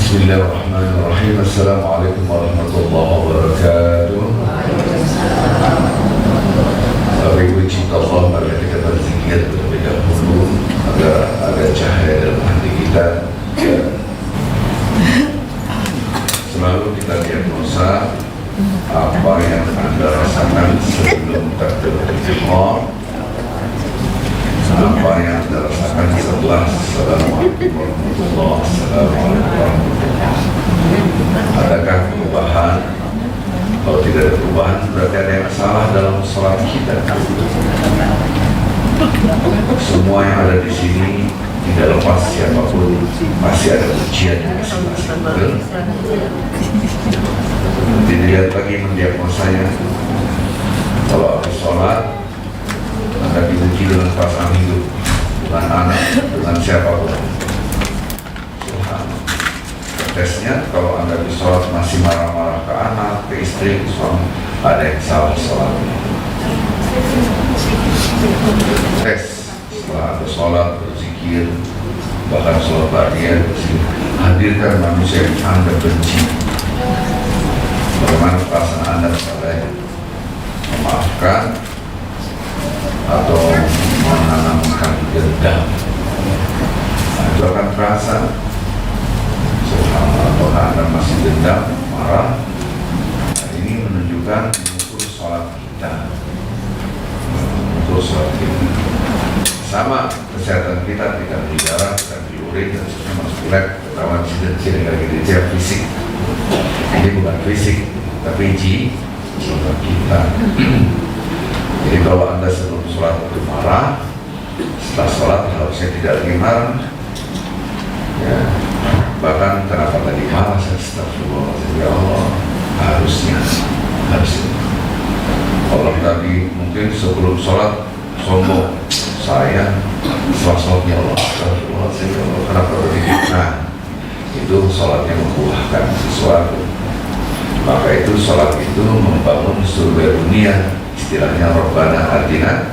Bismillahirrahmanirrahim. Assalamualaikum warahmatullahi wabarakatuh. Bapak Ibu cinta Allah, mari kita berzikir terlebih dahulu agar ada cahaya dalam hati kita. Selalu kita diagnosa apa yang Anda rasakan sebelum takbir al-ihram, apa yang Anda rasakan setelah Assalamualaikum warahmatullahi wabarakatuh. Adakah perubahan? Kalau tidak ada perubahan, berarti ada yang salah dalam sholat kita. Semua yang ada di sini tidak lepas siapapun, masih ada ujian masing-masing. Dilihat lagi mendiagnosanya. Kalau habis sholat, Anda diuji dengan pasangan hidup, dengan anak, dengan siapapun. Tesnya, kalau Anda di sholat masih marah-marah ke anak, ke istri, ke suami, ada yang salah sholatnya. Tes, setelah Anda sholat, berzikir, bahkan sholat ba'diyah, hadirkan manusia yang Anda benci. Bagaimana perasaan Anda kepadanya? Memaafkan atau menanamkan dendam? Nah, itu akan terasa. Apakah Anda masih dendam, marah? Nah, ini menunjukkan mengukur sholat kita. Mengukur sholat kita. Sama kesehatan kita, tidak di darah, tidak di urin, dan seterusnya masuk lab, terutama cedera gejala fisik. Ini bukan fisik, tapi jiwa kita. Jadi kalau Anda sebelum sholat itu marah, setelah sholat harusnya tidak lagi marah. Ya. Bahkan kenapa tadi marah, saya astagfirullah, ya Allah, harusnya kalau tadi mungkin sebelum sholat sombong, saya setelah sholat ya Allah, astagfirullah, ya Allah, kenapa begitu? Nah, itu sholatnya membuahkan sesuatu. Maka itu sholat itu membangun surga dunia, istilahnya Rabbana atina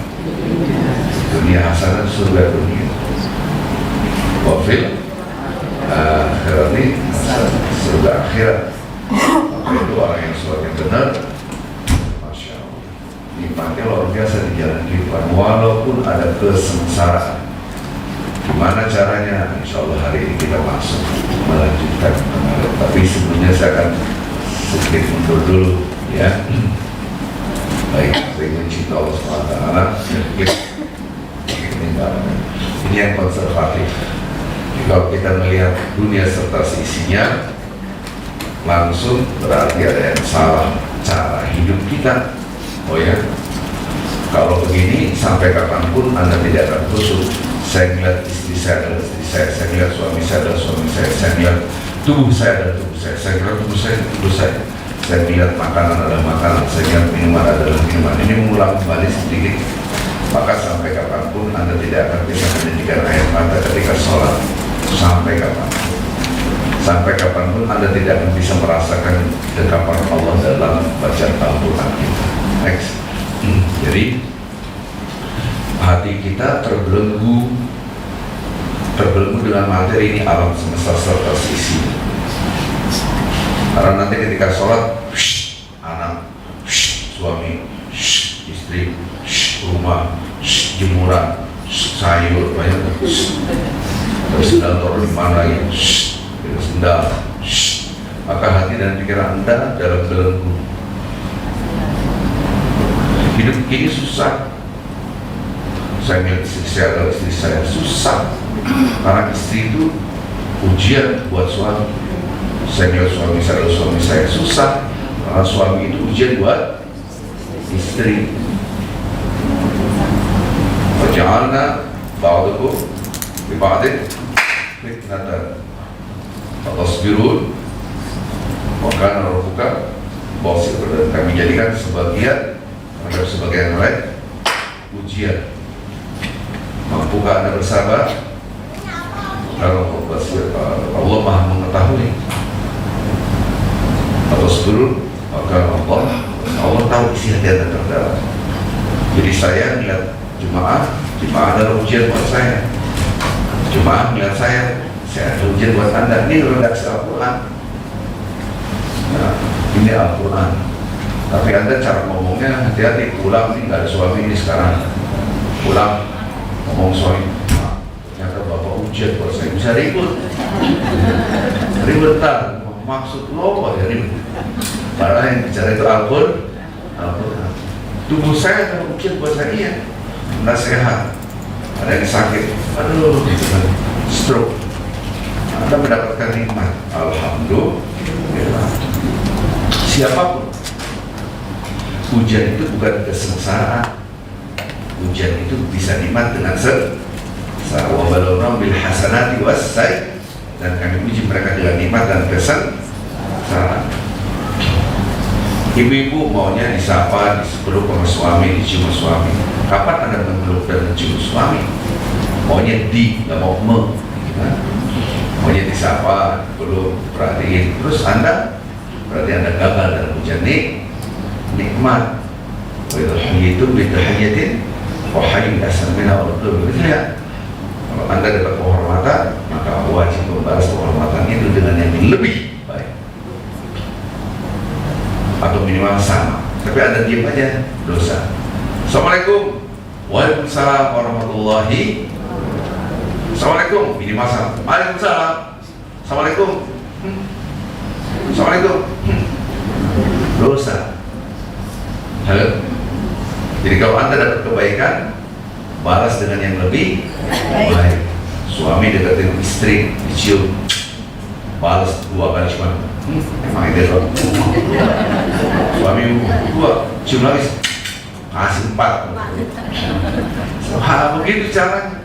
dunia hasanah, surga dunia wafil akhirat, ini surga akhirat. Maka itu orang yang sholatnya benar, Masya Allah, nikmatnya luar biasa di jalan kehidupan, walaupun ada kesengsaraan. Gimana caranya? Insya Allah hari ini kita masuk melanjutkan kemarin. Tapi sebelumnya saya akan sedikit mundur dulu, ya. Baik, saya mencinta Allah SWT. Ini yang konservatif. Kalau kita melihat dunia serta seisinya, langsung berarti ada yang salah cara hidup kita. Oh ya, kalau begini sampai kapanpun Anda tidak akan khusyuk. Saya melihat istri saya adalah istri saya melihat suami saya adalah suami saya melihat tubuh saya adalah tubuh saya melihat tubuh saya adalah tubuh saya melihat makanan adalah makanan, saya melihat minuman adalah minuman. Ini mengulang kembali sedikit. Maka sampai kapanpun Anda tidak akan bisa menjadikan air mata ketika sholat. Sampai kapanpun Anda tidak akan bisa merasakan dekapan Allah dalam bacaan Al-Quran kita. Next. Jadi hati kita terbelenggu dengan materi ini, alam semesta serta isi. Karena nanti ketika sholat, anak, suami, istri, rumah, jemuran, sayur, banyak. Terus sendal taruh di mana lagi? Sendal. Maka hati dan pikiran Anda dalam belenggu. Hidup ini susah. Saya melihat istri saya adalah istri saya, susah. Karena istri itu ujian buat suami. Saya melihat suami saya adalah suami saya, susah. Karena suami itu ujian buat istri. Waja'alna ba'dakum bi ba'din fitnatan fatasbirun wa kana rabbuka basira. Dan kami jadikan sebagian terhadap sebagian yang lain ujian. Mampukah Anda bersabar? Kalau Allah Maha mengetahui. Fatasbirun maka Allah tahu isi hati Anda terdalam. Jadi saya melihat jemaah adalah ujian buat saya. Jemaah melihat saya Saya ada ujian buat Anda, ini redaksi Al-Quran. Nah, ini Al-Quran. Tapi Anda cara ngomongnya hati-hati, pulang ini nggak ada suami ini sekarang. Pulang ngomong suami, nah, ternyata bapak ujian buat saya, bisa ribut. Ribetan, maksud lo apa ya ribut? Padahal yang bicara itu Al-Quran. Tubuh saya kalau ujian buat saya, iya, nggak sehat. Ada yang sakit, aduh, gitu kan, stroke. Anda mendapatkan nikmat, alhamdulillah. Siapapun, ujian itu bukan kesengsaraan. Ujian itu bisa nikmat dengan sengsara. Wa balawna bil hasanati was sayyi, dan kami uji mereka dengan nikmat dan kesengsaraan. Ibu-ibu maunya disapa, dipeluk sama suami, dicium suami. Kapan Anda memeluk dan mencium suami? Maunya nggak mau gitu. Maunya disapa, dipeluk, perhatiin. Terus berarti Anda gagal dalam ujian nikmat. Wa idza hayyitum bi tahiyyatin wa hayyin ahsana minha aw rudduha. Kalau Anda dapat penghormatan, maka wajib membalas penghormatan itu dengan yang lebih baik. Atau minimal sama. Tapi Anda diam aja, dosa. Assalamualaikum. Waalaikumsalam warahmatullahi. Assalamualaikum, minimal sama. Waalaikumsalam. Assalamualaikum. Assalamualaikum. Dosa. Halo. Jadi kalau Anda dapat kebaikan, balas dengan yang lebih baik. Suami deketin istri, dicium, balas 2 kali cuma. Emang itu loh. Suami 2, cium lagi, kasih 4. Begitu caranya.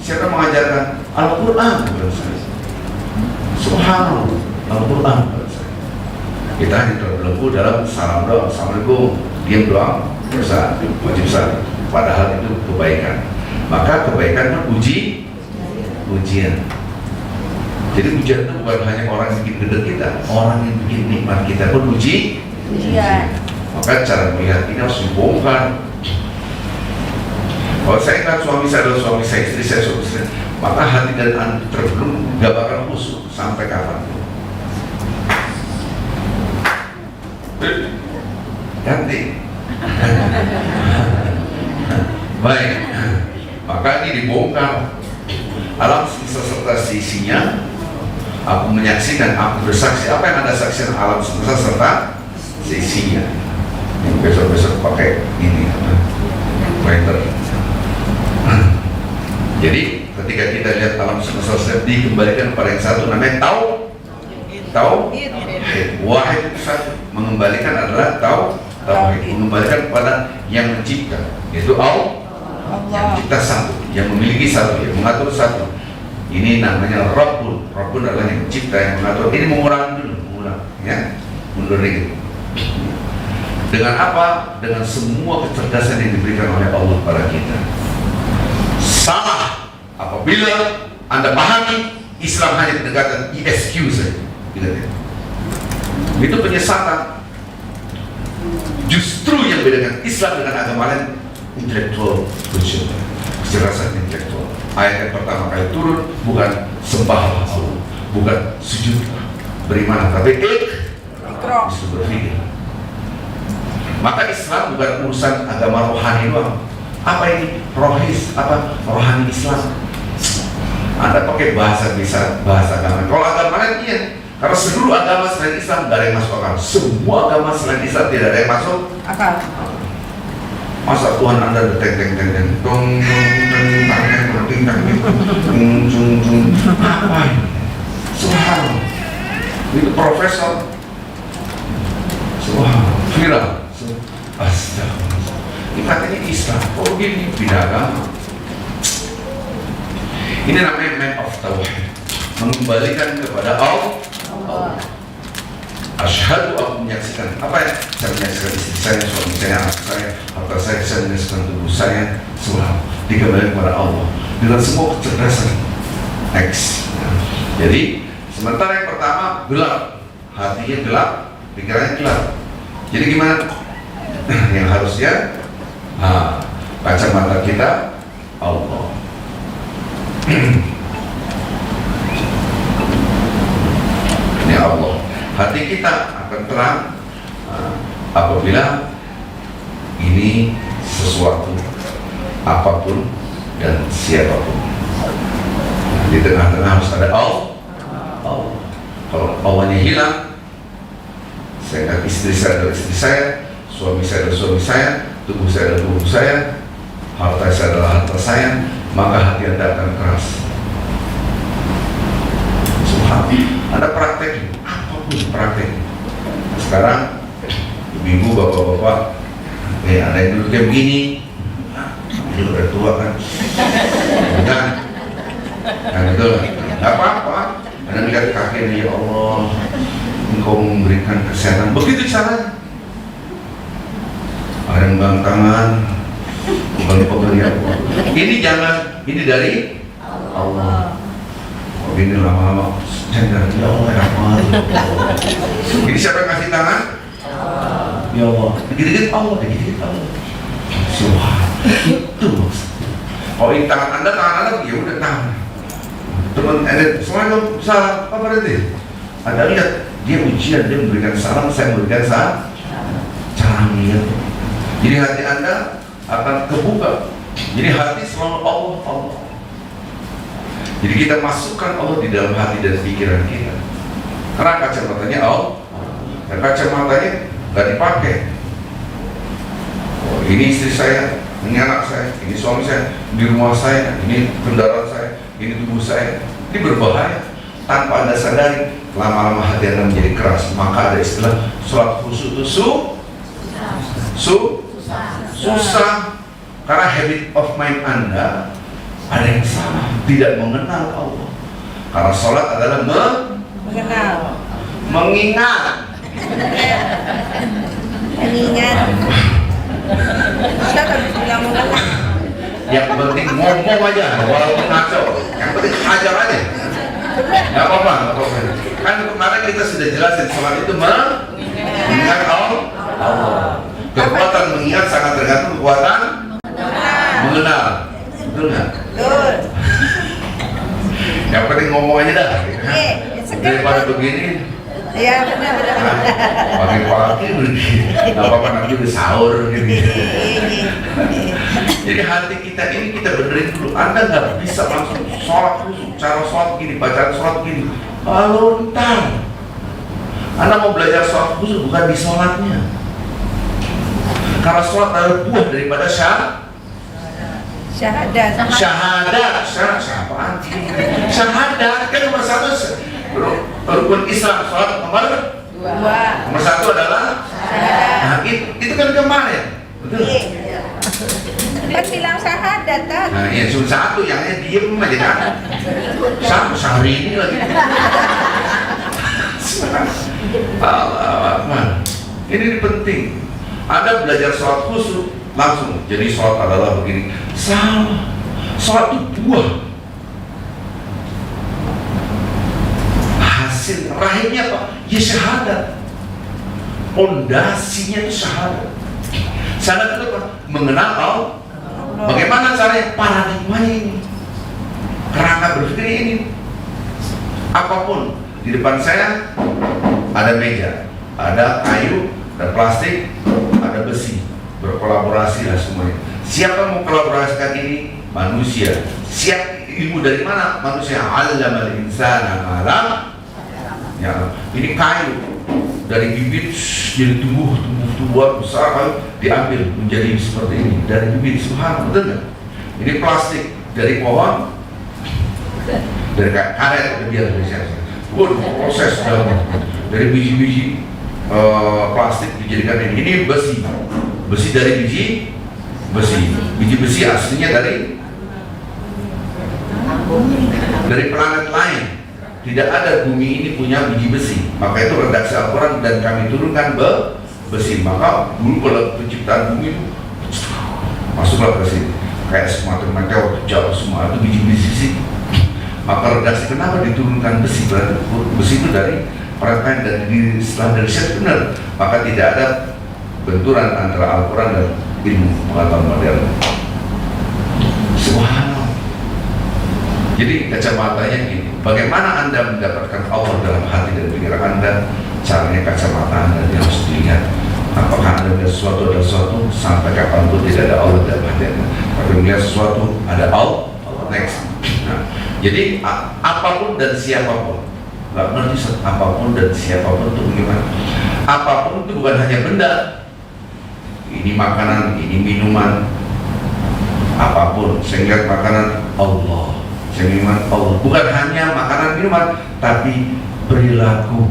Siapa mengajarkan? Al-Quran. Subhanallah, Al-Quran. Kita hanya terbelenggu dalam salam doang, assalamualaikum, diam doang, dosa, wajib salam. Padahal itu kebaikan. Maka kebaikan pun ujian. Jadi ujian itu bukan hanya orang yang bikin gede kita, orang yang bikin nikmat kita pun ujian. Maka cara melihat ini harus dibongkar. Kalau saya ingat suami saya adalah suami saya, istri saya suami saya, maka hati dan anda terbelenggu, gak bakal khusyuk sampai kapan. Ganti. Baik, maka ini dibongkar. Alam semesta serta sisinya, aku menyaksikan, aku bersaksi. Apa yang anda saksikan alam semesta serta sisinya? Yang besok-besok pakai ini, pointer. Jadi ketika kita lihat alam semesta dikembalikan kepada yang satu, namanya tauhid. Wahid itu satu, mengembalikan adalah tauhid, mengembalikan kepada yang mencipta, yaitu Allah. Yang mencipta satu, yang memiliki satu, yang mengatur satu. Ini namanya Rabbun. Rabbun adalah yang mencipta, yang mengatur. Ini mengulang, ya, mundur dikit. Dengan apa? Dengan semua kecerdasan yang diberikan oleh Allah pada kita. Salah apabila anda pahami Islam hanya pendekatan ISQ saja. Itu penyesatan. Justru yang bedakan Islam dengan agama lain, intelektual kecerdasan intelektual. Ayat yang pertama kali turun bukan sembahlah Allah, bukan sujudlah, beriman, tapi ikhra, berpikir. Maka Islam bukan urusan agama rohani doang. Apa ini? Rohis, apa? Rohani Islam. Anda pakai bahasa agama. Kalau agama lain iya, karena seluruh agama selain Islam tidak ada yang masuk akal. Semua agama selain Islam tidak ada yang masuk akal. Masa Tuhan Anda ada teng apa ini? Subhanallah. Itu profesor. Subhanallah. Viral. Astagfirullah. Ini katanya Islam. Oh begini, beda agama. Ini namanya man of tauhid, mengembalikan kepada Allah. Asyhadu, aku menyaksikan. Apa ya? Saya menyaksikan istri saya, suami saya, anak saya, harta saya menyaksikan tubuh saya, semua dikembalikan kepada Allah dengan semua kecerdasan. Next. Jadi sementara yang pertama gelap, hatinya gelap, pikirannya gelap. Jadi gimana? Yang harusnya kacamata kita Allah. Allah. Hati kita akan terang apabila ini sesuatu apapun dan siapapun. Di tengah-tengah harus ada Allah. Kalau Allahnya hilang, saya ingat istri saya adalah istri saya, suami saya adalah suami saya, tubuh saya adalah tubuh saya, harta saya adalah harta saya, maka hati Anda akan keras. Subhanallah. Anda praktek, apapun praktek. Sekarang, ibu-ibu, bapak-bapak, ada yang dulu kayak begini, ini udah tua kan, enggak, kan itu, nggak apa-apa. Anda lihat kakeknya, ya Allah, Engkau memberikan kesehatan, begitu caranya. Ada yang bang tangan, bukan pemberian. Ini jangan, ini dari Allah. Oh, ini lama-lama, jangan ya Allah, ya Allah. Ini siapa yang kasih tangan? Ya Allah. Dikit-dikit Allah, dikit-dikit Allah. Subhanallah. Itu maksudnya. Kalau ini tangan Anda, ya udah tangan. Teman Anda, semuanya salah apa berarti? Anda lihat, dia ujian, dia memberikan salam, saya memberikan salam. Cara melihat. Jadi hati Anda akan kebuka. Jadi hati selalu Allah. Jadi kita masukkan Allah di dalam hati dan pikiran kita. Karena kacamatanya Allah, dan kacamatanya nggak dipakai. Oh, ini istri saya, ini anak saya, ini suami saya, di rumah saya, ini kendaraan saya, ini tubuh saya. Ini berbahaya. Tanpa Anda sadari, lama-lama hati Anda menjadi keras. Maka ada istilah sholat khusyuk itu susah. Karena habit of mind Anda ada yang salah, tidak mengenal Allah. Karena sholat adalah mengingat. Ustaz habis bilang mengenal. Yang penting ngomong aja, walaupun ngaco. Yang penting ajar aja. Gak apa-apa. Kan kemarin kita sudah jelasin sholat itu mengingat Allah. Kekuatan mengingat sangat tergantung kekuatan mengenal. Betul nggak? Betul. Yang penting ngomong aja dah. Daripada begini. Iya benar. Pagi-pagi begini. Gak apa-apa nanti udah sahur gitu. Jadi hati kita ini kita benerin dulu. Anda nggak bisa langsung sholat khusyuk. Cara sholat begini, bacaan sholat begini. Lontar. Anda mau belajar sholat khusyuk bukan di sholatnya. Karena sholat adalah buah daripada syahadat. Syahadat kan nomor satu. Rukun Islam sholat nomor 2. Nomor 1 adalah syahadat. Nah, itu kan kemarin. Betul. Kan bilang syahadat kan? Nah, ya cuma satu, yang lain diem aja kan. Sehari ini lagi. Allah, ini penting. Anda belajar sholat khusyuk langsung. Jadi sholat adalah begini. Salah. Sholat itu buah. Hasil rahimnya apa? Ya syahadat. Pondasinya itu syahadat. Syahadat itu apa? Mengenal Allah. Bagaimana caranya? Paradigmanya ini. Kerangka berpikir ini. Apapun di depan saya ada meja, ada kayu, ada plastik, ada besi, berkolaborasi lah semuanya. Siapa mau kolaborasikan ini? Manusia. Siap ilmu dari mana? Manusia. Allamal insana ma lam ya. Ini kayu dari bibit jadi tumbuh besar, kayu diambil menjadi seperti ini dari bibit. Subhanallah, betul nggak? Ini plastik dari pohon, dari karet biar proses dari biji-biji plastik dijadikan ini. Ini besi dari biji besi aslinya dari planet lain. Tidak ada bumi ini punya biji besi. Maka itu redaksi Al-Quran dan kami turunkan besi. Maka dulu pada penciptaan bumi itu masuklah ke sini kayak semacam meteor jauh semua itu biji-biji. Maka redaksi kenapa diturunkan besi? Berarti besi itu dari perangkat dan setelah dari riset benar. Maka tidak ada benturan antara Al-Quran dan ilmu pengetahuan modern. Subhanallah. Jadi kacamatanya gini. Bagaimana Anda mendapatkan Allah dalam hati dan pikiran Anda? sampai kapanpun tidak ada Allah dalam hati Anda. Tapi melihat sesuatu ada Allah next. Nah, jadi apapun dan siapapun, nggak ngerti apapun dan siapapun itu gimana? Apapun itu bukan hanya benda. Ini makanan, ini minuman, apapun. Saya lihat makanan Allah, saya minuman Allah. Bukan hanya makanan minuman, tapi perilaku.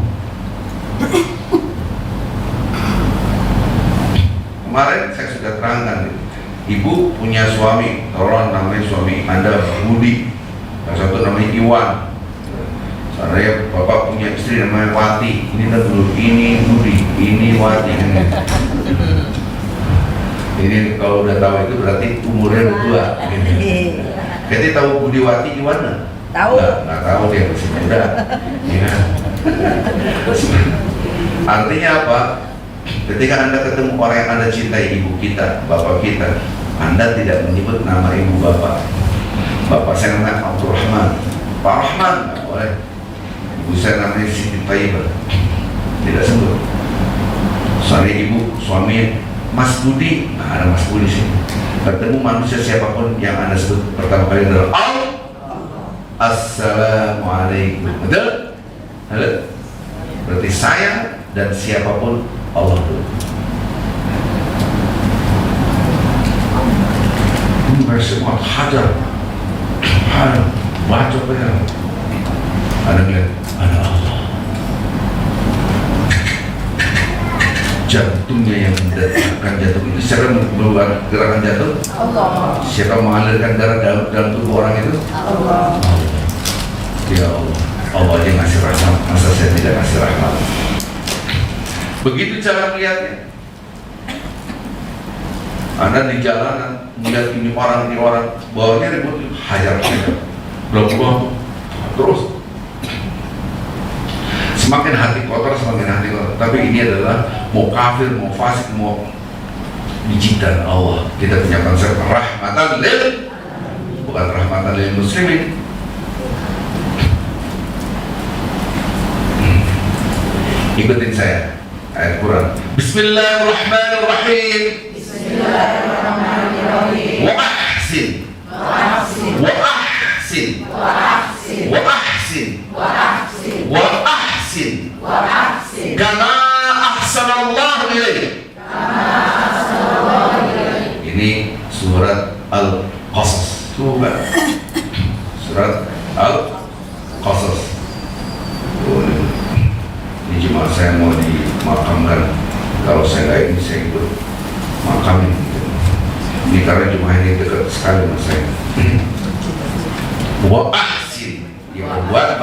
Kemarin saya sudah terangkan, ibu punya suami, tolong namanya suami Anda Budi, yang satu namanya Iwan. Saya bapak punya istri namanya Wati. Ini kan dulu, ini Budi, ini Wati. Ini kalau udah tahu itu berarti umurnya udah tua. Jadi tahu Budi Wati Iwan? Tahu. Nggak tahu dia masih muda. Ya. Artinya apa? Ketika Anda ketemu orang yang Anda cintai, ibu kita, bapak kita, Anda tidak menyebut nama ibu bapak. Bapak saya namanya Abdurrahman, Pak Rahman, nggak boleh. Ibu saya namanya Siti Taibah, tidak sebut. Soalnya ibu, suami Mas Budi, nggak ada Mas Budi sih. Ketemu manusia siapapun yang Anda sebut pertama kali adalah Allah. Assalamualaikum. Betul? Halo? Berarti saya dan siapapun Allah dulu. Semua hajar, baca pengen. Ada lihat, ada Allah. Jantungnya yang mendetakkan jantung itu. Siapa membuat gerakan jantung? Allah. Siapa mengalirkan darah dalam tubuh orang itu? Allah. Ya Allah, Allah aja ngasih rahmat, masa saya tidak ngasih rahmat? Begitu cara melihatnya. Anda di jalanan melihat ini orang, bawahnya ribut, hajar saja, belum terus. Semakin hati kotor, semakin hati kotor. Tapi ini adalah mau kafir, mau fasik, mau dicintai Allah. Kita punya konsep rahmatan lil, bukan rahmatan lil muslimin. Ikutin saya ayat Quran. Bismillahirrahmanirrahim. Bismillahirrahmanirrahim. Wa ahsin. Wa ahsin. Wa ahsin. Wa ahsin. Wa ahsin. Wa ahsin. Wa ahsin. Wa ahsin. Kama ahsanallahu ilaik. Kama ahsanallahu ilaik. Ini surat Al-Qasas. Surat Al-Qasas. Ini cuma saya mau dimakamkan. Kalau saya nggak ini, saya ikut makamin. Ini karena cuma ini dekat sekali sama saya. Wa ahsin, yang membuat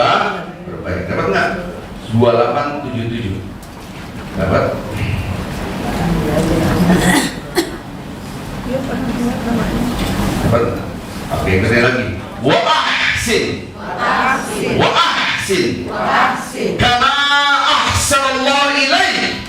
berbaik. Dapat nggak? 2877. Dapat? Dapat? Oke, ikutin lagi. Wa ahsin. Wa ahsin. Wa ahsin. Kama ahsanallahu ilaik.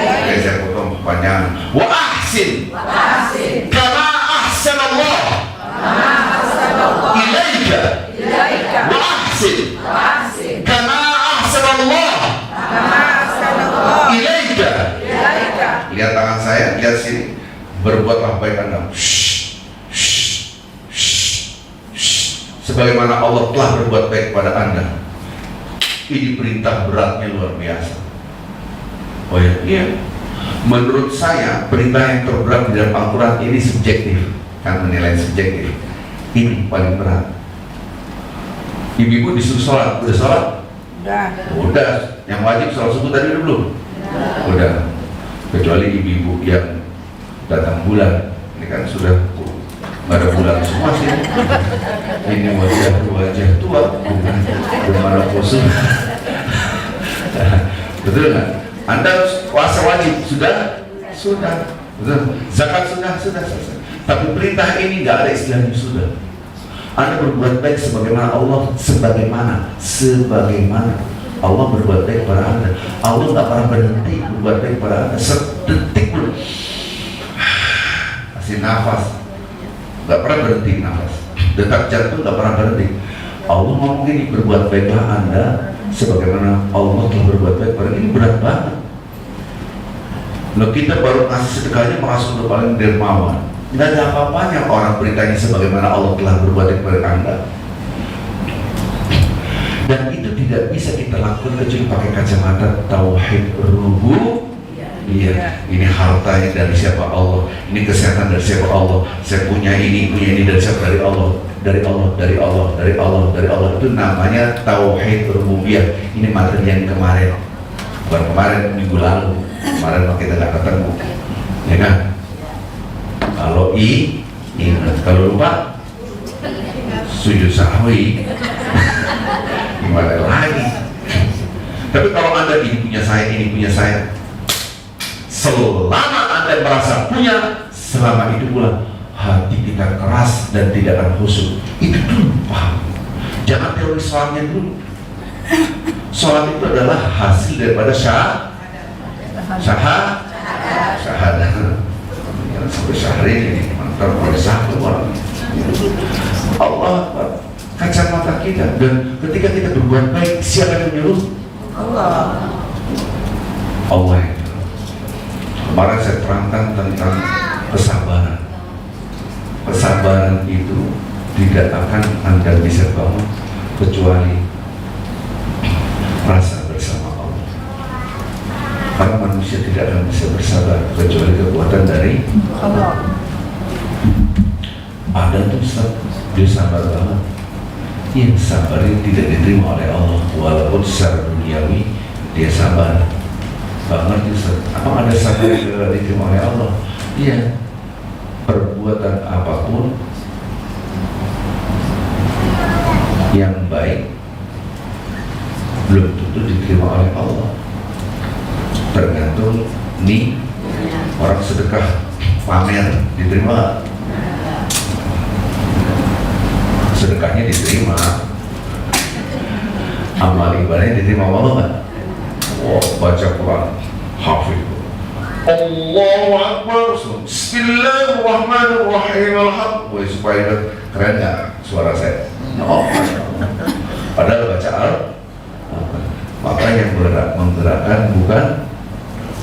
Oke, saya potong panjang. Wa ahsin. Wa ahsin. Kama ahsanallah. Kama ahsanallah. Ilaika. Ilaika. Wa ahsin. Wa ahsin. Kama ahsanallah. Kama ahsanallah. Ilaika. Ilaika. Lihat tangan saya, lihat sini. Berbuatlah baik Anda. Sebagaimana Allah telah berbuat baik pada Anda. Ini perintah beratnya luar biasa. Oh ya, iya. Menurut saya perintah yang terberat di dalam Al-Quran ini subjektif, kan menilai subjektif. Ini paling berat. Ibu-ibu disuruh sholat, udah sholat? Udah. Udah. Yang wajib sholat subuh tadi udah belum? Udah. Kecuali ibu-ibu yang datang bulan, ini kan sudah nggak ada bulan semua sih. Ini wajah tua, belum ada pose. Betul nggak? Anda puasa wajib sudah, betul. Zakat sudah. Tapi perintah ini nggak ada istilahnya sudah. Anda berbuat baik sebagaimana Allah berbuat baik pada Anda. Allah nggak pernah berhenti berbuat baik pada Anda sedetik pun. Kasih nafas, nggak pernah berhenti nafas. Detak jantung nggak pernah berhenti. Allah ngomong gini, berbuat baiklah Anda sebagaimana Allah telah berbuat baik pada. Ini berat banget. Loh, kita baru ngasih sedekahnya merasa udah paling dermawan. Nggak ada apa-apanya orang beritanya sebagaimana Allah telah berbuat kepada Anda. Dan itu tidak bisa kita lakukan kecuali pakai kacamata tauhid rububiyah. Iya, ini hartanya dari siapa? Allah. Ini kesehatan dari siapa? Allah. Saya punya ini dari siapa? Dari Allah. Dari Allah, dari Allah, dari Allah, dari Allah. Itu namanya tauhid rububiyah. Ini materi yang kemarin, bukan kemarin, minggu lalu. Kemarin kita nggak ketemu, ya kan? Kalau ingat, kalau lupa sujud sahwi. Gimana lagi? Tapi kalau Anda ini punya saya, selama Anda merasa punya, selama itu pula hati kita keras dan tidak akan khusyuk. Itu dulu paham. Jangan teori sholatnya dulu. Sholat itu adalah hasil daripada syahadah. Sampai sehari ini mantap oleh satu orang. Allah, kacamata kita. Dan ketika kita berbuat baik, siapa yang menyuruh? Allah. Allah itu. Kemarin saya terangkan tentang kesabaran. Kesabaran itu tidak akan Anda bisa bangun kecuali rasa bersama Allah. Karena manusia tidak akan bisa bersabar kecuali kekuatan dari Allah. Ada tuh dia sabar banget. Yang sabar ini tidak diterima oleh Allah, walaupun secara duniawi dia sabar banget. Apa ada sabar yang tidak diterima oleh Allah? Iya. Perbuatan apapun yang baik belum tentu diterima oleh Allah. Tergantung nih orang sedekah pamer diterima, sedekahnya diterima, amal ibadahnya diterima Allah nggak? Baca Quran hafid, Allahu Akbar, Bismillahirrahmanirrahim, alhamdulillah. Supaya keren nggak suara saya? Padahal baca maka yang menggerakkan bukan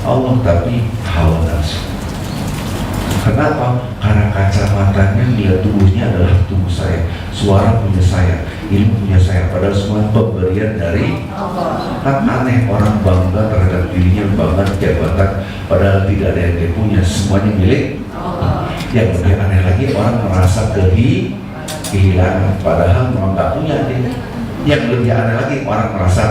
Allah tapi hawa nafsu. Kenapa? Karena kacamatanya melihat tubuhnya adalah tubuh saya, suara punya saya, ilmu punya saya, padahal semua pemberian dari Allah. Kan aneh orang bangga terhadap dirinya, bangga jabatan, padahal tidak ada yang dia punya, semuanya milik Allah. Yang lebih aneh lagi orang merasa kehilangan, padahal memang nggak punya dia. Yang lebih aneh lagi orang merasa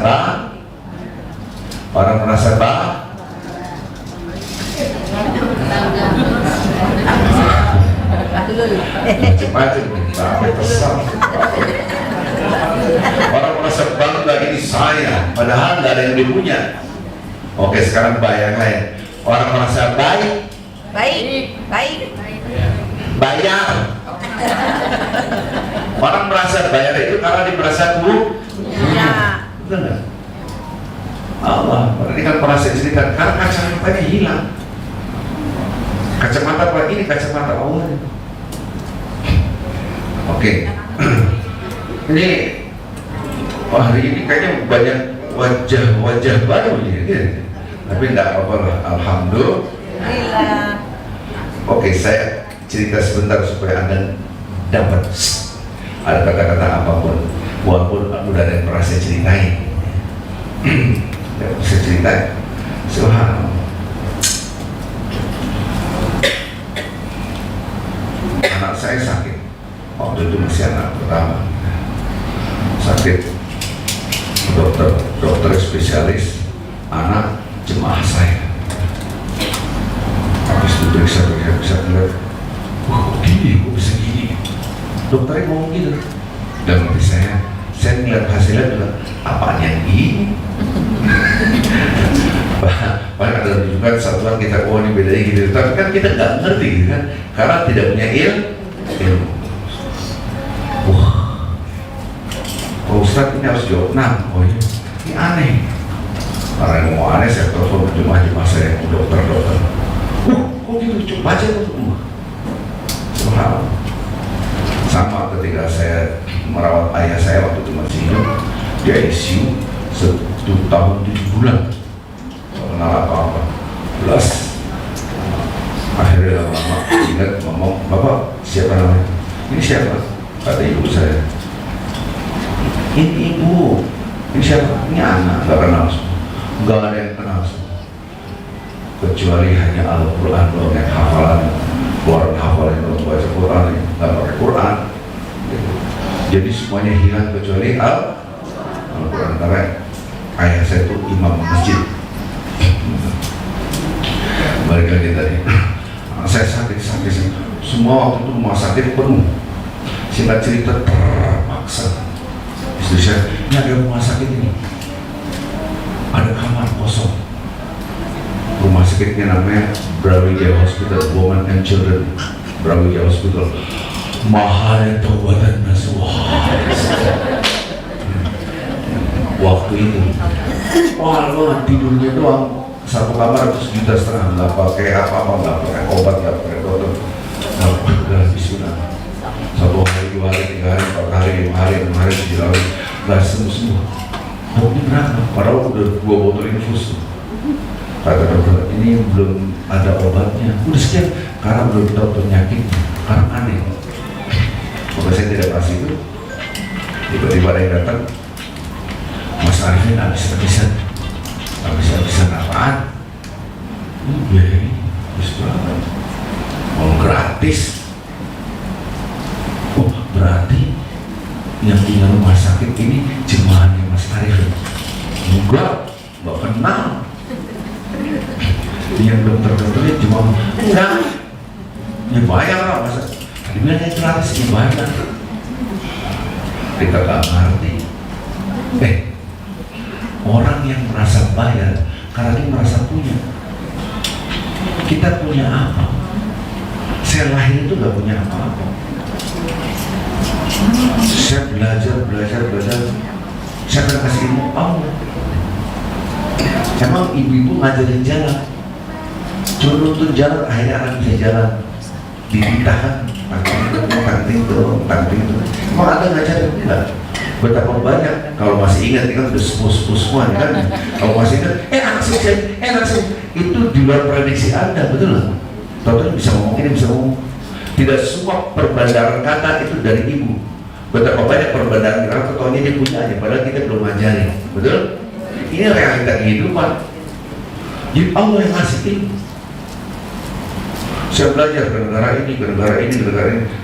macam-macam sampai kesal. Orang merasa bangga ini saya, padahal nggak ada yang dia punya. Oke, sekarang bayangkan orang merasa baik, bayar. Orang merasa bayar itu karena dia merasa betul nggak? Allah, berarti kan merasa cerita karena kacamatanya hilang. Kacamata apa ini? Kacamata Allah. Oke. Ini hari ini kayaknya banyak wajah baru ya. Tapi enggak apa-apa lah, alhamdulillah. Oke, saya cerita sebentar supaya Anda dapat ada kata-kata apapun, walaupun udah ada yang pernah saya ceritain. Saya ceritain. Subhanallah. Anak saya sakit, waktu itu masih anak pertama, sakit. Dokter spesialis anak jemaah saya. Habis itu periksa bisa lihat, wah gini, kok bisa gini? Dokternya ngomong gitu. Dan nanti saya ngeliat hasilnya juga, apaan yang ini? Paling ada rujukan satuan kita, oh ini bedanya gitu. Tapi kan kita nggak ngerti gitu kan, karena tidak punya ilmu. Wah, Pak Ustadz ini harus jawab, oh ini aneh. Karena yang mau aneh, saya telepon jemaah saya, dokter. Kok gitu? Coba aja tuh. Subhanallah. Sama ketika saya merawat ayah saya waktu itu masih hidup di ICU 1 tahun 7 bulan. Kenal apa-apa. Plus Akhirnya lama-lama ingat ngomong, "Bapak, siapa namanya?" "Ini siapa?" Kata ibu saya. "Ini ibu." "Ini siapa?" "Ini anak." Gak kenal semua. Gak ada yang kenal semua, kecuali hanya Al-Quran doang yang hafalan. Keluaran hafalan doang, baca Quran, gak pakai Quran. Jadi semuanya hilang kecuali Al-Quran. Karena ayah saya itu imam masjid. Balik lagi tadi, saya sakit, semua waktu itu rumah sakit penuh. Singkat cerita terpaksa istri saya, "Ini ada rumah sakit ini, ada kamar kosong." Rumah sakitnya namanya Brawijaya Hospital, Women and Children, Brawijaya Hospital. Mahal taubatan nasuh. Waktu itu mahal banget, tidurnya doang satu kamar 1,5 juta, nggak pakai apa-apa, nggak pakai obat, nggak pakai dokter, nggak pakai bismillah. 1 hari, 2 hari, 3 hari, 4 hari, 5 hari, 6 hari, 7 hari, nggak sembuh. Ini berapa? Padahal udah 2 botol infus. Kata dokter, "Ini belum ada obatnya." Udah sekian, karena belum tahu penyakitnya, karena aneh. Maka saya tidak kasih itu. Tiba-tiba ada yang datang, "Mas Arifin habis-habisan." "Habis-habisan apaan?" "Biaya ini habis banget, mau gratis." "Oh, berarti yang punya rumah sakit ini jemaahnya Mas Arifin?" "Enggak, nggak kenal." "Yang dokter-dokternya cuma enggak." "Ya bayar lah, masa dibilangnya gratis, ya bayar." Kita gak ngerti. Orang yang merasa bayar karena dia merasa punya. Kita punya apa? Saya lahir itu gak punya apa-apa. Saya belajar. Saya akan kasih ilmu Allah. Emang ibu-ibu ngajarin jalan, cuma nuntun jalan, akhirnya anak bisa jalan. Dititahkan tangting terus. Emang ada ngajarin? Enggak. Betapa banyak, kalau masih ingat, kan udah sepuh-sepuh semua kan. Kalau masih ingat, anak sih, itu di luar prediksi Anda, betul nggak? Tahu bisa ngomong ini, bisa ngomong. Tidak semua perbandaran kata itu dari ibu. Betapa banyak perbandaran kata, ketaunya dia punya aja, padahal kita belum ngajarin, betul? Ini realita kehidupan. Jadi Allah yang ngasih ini. Saya belajar ke negara ini.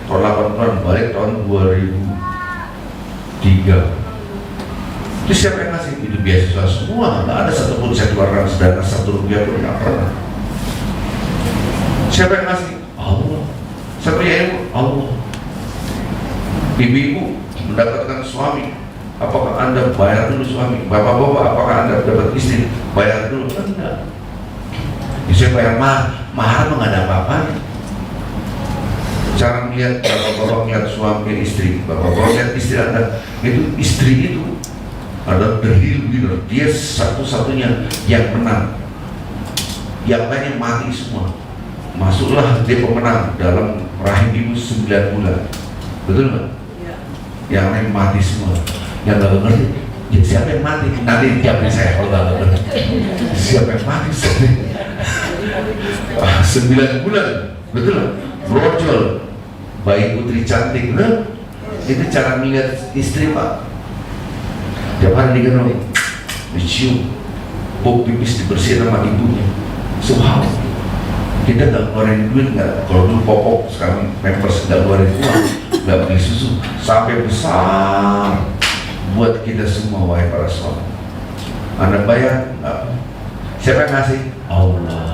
Tahun 80-an, balik tahun 2003. Itu siapa yang ngasih? Itu beasiswa semua. Nggak ada satupun saya keluarkan sedana 1 rupiah pun, nggak pernah. Siapa yang ngasih? Allah. Siapa yang Allah? Ibu-ibu mendapatkan suami, apakah Anda bayar dulu suami? Bapak-bapak, apakah Anda dapat istri? Bayar dulu? Enggak. Saya bayar mahar nggak ada apa-apanya. Cara melihat bapak-bapak melihat suami istri, bapak-bapak melihat istri Anda, itu istri itu adalah the real winner. Dia satu-satunya yang menang. Yang lainnya mati semua. Masuklah dia pemenang dalam rahim ibu 9 bulan. Betul nggak? Yang lain mati semua. Yang nggak ngerti, ya siapa yang mati? Nanti jawabnya saya kalau nggak ngerti. Siapa yang mati? 9 bulan, betul nggak? Brojol, bayi putri cantik, betul? Itu cara melihat istri Pak. Tiap hari digendong, dicium, pop pipis dibersihin sama ibunya. Subhanallah. Kita nggak ngeluarin duit, nggak. Kalau dulu popok, sekarang pampers nggak ngeluarin uang, nggak beli susu, sampai besar buat kita semua, wahai para suami. Anda bayar? Nggak. Siapa yang ngasih? Allah.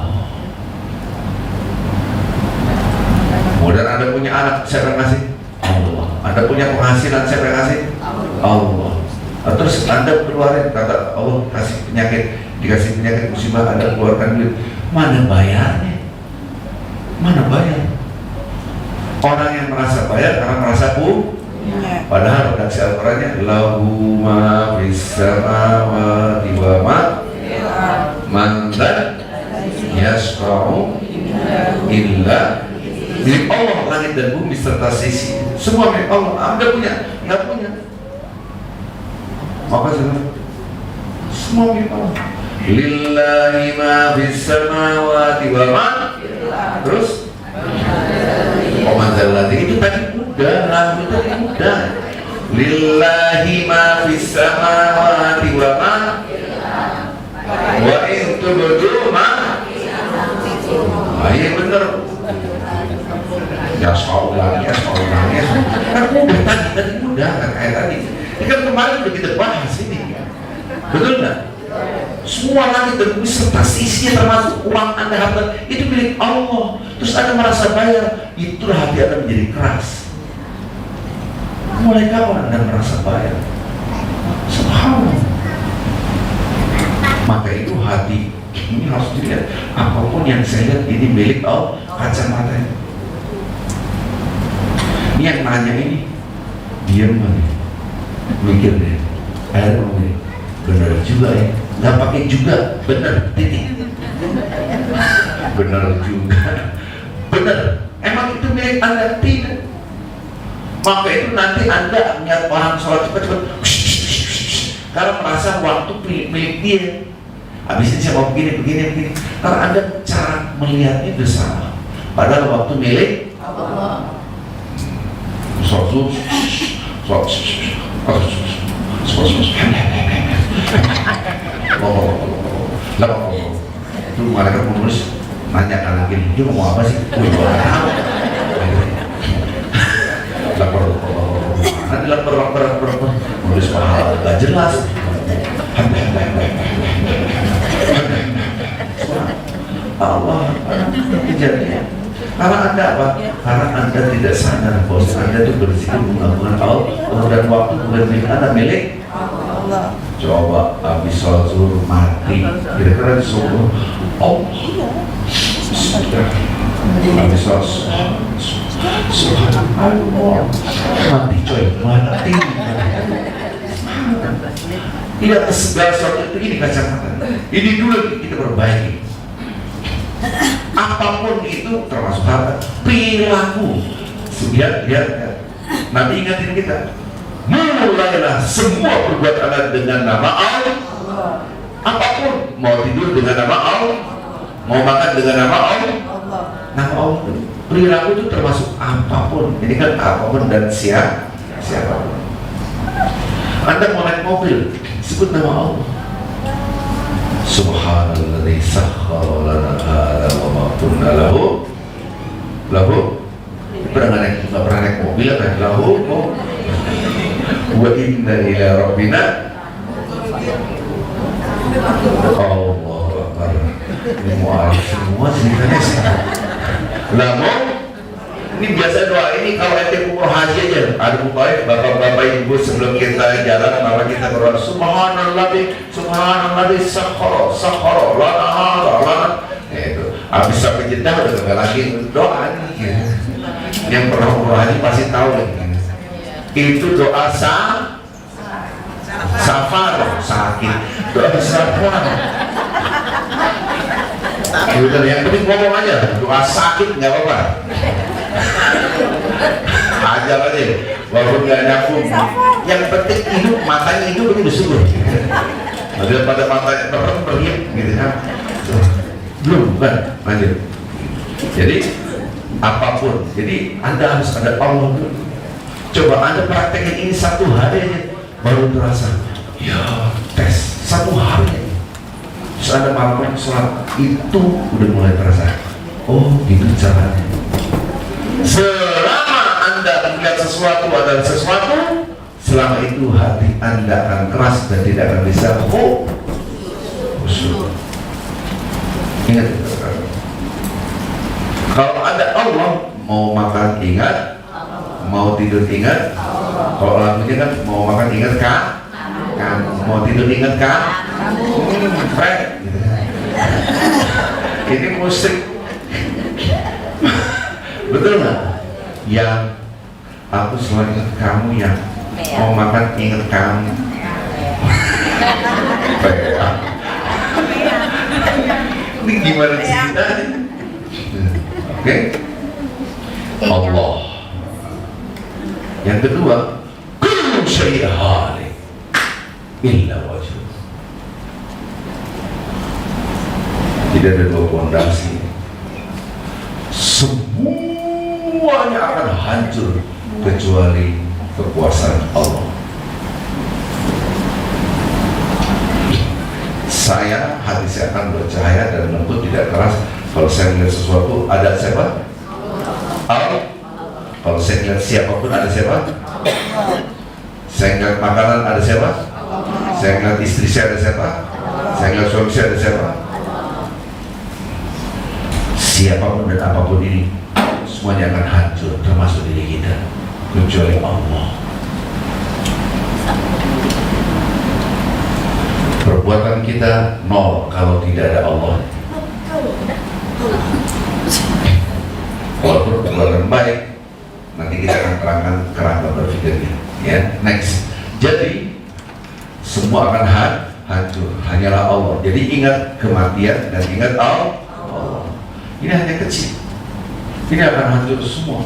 Kemudian Anda punya anak, siapa yang ngasih? Allah. Anda punya penghasilan, siapa yang ngasih? Allah. Terus Anda keluarin, kata Allah kasih penyakit, dikasih penyakit musibah, Anda keluarkan duit. Mana bayarnya? Mana bayar? Orang yang merasa bayar karena merasa punya. Padahal redaksi Al-Qurannya lahu ma fis samawati wa ma man la yasfa'u illa milik Allah. Langit dan bumi serta sisi semua milik Allah. Anda punya? Nggak punya. Maka semua milik Allah. Lillahi ma fis samawati wa ma Terus Omadzalati itu tadi udah, lagu itu tadi udah. Lillahi ma fis samawati wa ma wa in tubdu ma. Iya bener. Ya soalnya kan udah tadi udah kan kayak tadi. Ini kan kemarin udah kita bahas ini. Betul nggak? Semua langit dan bumi serta isinya termasuk uang Anda, harta itu milik Allah. Terus Anda merasa bayar, itulah hati Anda menjadi keras. Mulai kapan Anda merasa bayar? Subhanallah. Maka itu hati ini harus dilihat. Apapun yang saya lihat ini milik Allah. Kacamata ini. Ini yang nanya ini, diam aja, mikir deh. Akhirnya ngomong, benar juga ya. Nggak pakai juga, benar, titik. Benar juga, benar. Emang itu milik Anda? Tidak. Maka itu nanti Anda melihat orang sholat cepat-cepat, karena merasa waktu milik dia. Habis ini saya mau begini. Karena Anda cara melihatnya itu sama. Padahal waktu milik Allah. Itu mereka menulis nanya kanan kiri, dia mau apa sih? Lapor menulis mahal, gak jelas. Allah kejadian. Karena Anda apa? Karena Anda tidak sadar bahwa Anda itu berzikir mengagungkan Allah dan waktu bukan milik Anda, milik Allah. Coba habis sholat zuhur mati, kira-kira disuruh Allah. Habis sholat subhanallah mati coy, mati. Tidak segala sesuatu itu ini kacamata. Ini dulu kita perbaiki. Apapun itu termasuk harta, perilaku. Lihat. Nanti ingatin kita. Mulailah semua perbuatan Anda dengan nama Allah. Apapun, mau tidur dengan nama Allah, mau makan dengan nama Allah. Nama Allah. Perilaku itu termasuk apapun. Ini kan apapun dan siapapun. Anda mau naik mobil, sebut nama Allah. Subhanalladzi sakhkhara lana hadza wa ma kunna lahu pernah naik mobil kan lahu wa inna ila rabbina Allahu akbar. Ini mau semua ceritanya sih. Ini biasa doa ini kalau ente umroh haji aja ada upaya bapak-bapak ibu sebelum kita jalan malah kita berdoa subhanalladzi sakhkhara lana itu habis sampai Jeddah udah nggak lagi doa nih. Yang pernah umroh haji pasti tahu itu doa safar sakit, doa safar. Udah yang penting ngomong aja doa sakit nggak apa-apa. Ajar aja, walaupun nggak nyambung. Yang penting hidup, matanya hidup itu syukur. Ada pada matanya pergi, gitu kan? Belum, kan? Lanjut. Jadi apapun, jadi Anda harus ada Allah dulu. Coba Anda praktekin ini satu hari aja, baru terasa. Ya, tes satu hari. Terus Anda malam sholat itu udah mulai terasa. Oh, gitu caranya. Selama Anda melihat sesuatu adalah sesuatu, selama itu hati Anda akan keras dan tidak akan bisa khusyuk. Ingat, kalau ada Allah, mau makan ingat, mau tidur ingat. Kalau lagunya kan mau makan ingat kan, mau tidur ingat kan, ini musik. Betul nggak? Yang aku selalu ingat kamu, yang mau makan ingat kamu. Ini gimana ceritanya? Oke? Allah. Yang kedua, kullu syai'in halik illa wajh. Tidak ada dua pondasi. semuanya akan hancur kecuali kekuasaan Allah. Hati saya akan bercahaya dan lembut, tidak keras. Kalau saya melihat sesuatu, ada siapa? Allah. Kalau saya melihat siapapun, ada siapa? Saya melihat makanan, ada siapa? Saya melihat istri saya, ada siapa? Saya melihat suami saya, ada siapa? Siapapun dan apapun ini, semuanya akan hancur, termasuk diri kita, kecuali Allah. Perbuatan kita nol kalau tidak ada Allah. Walaupun perbuatan baik, nanti kita akan terangkan kerangka berpikirnya. Ya, next. Jadi semua akan hancur, hanyalah Allah. Jadi ingat kematian dan ingat Allah. Ini hanya kecil. Ini akan hancur semua.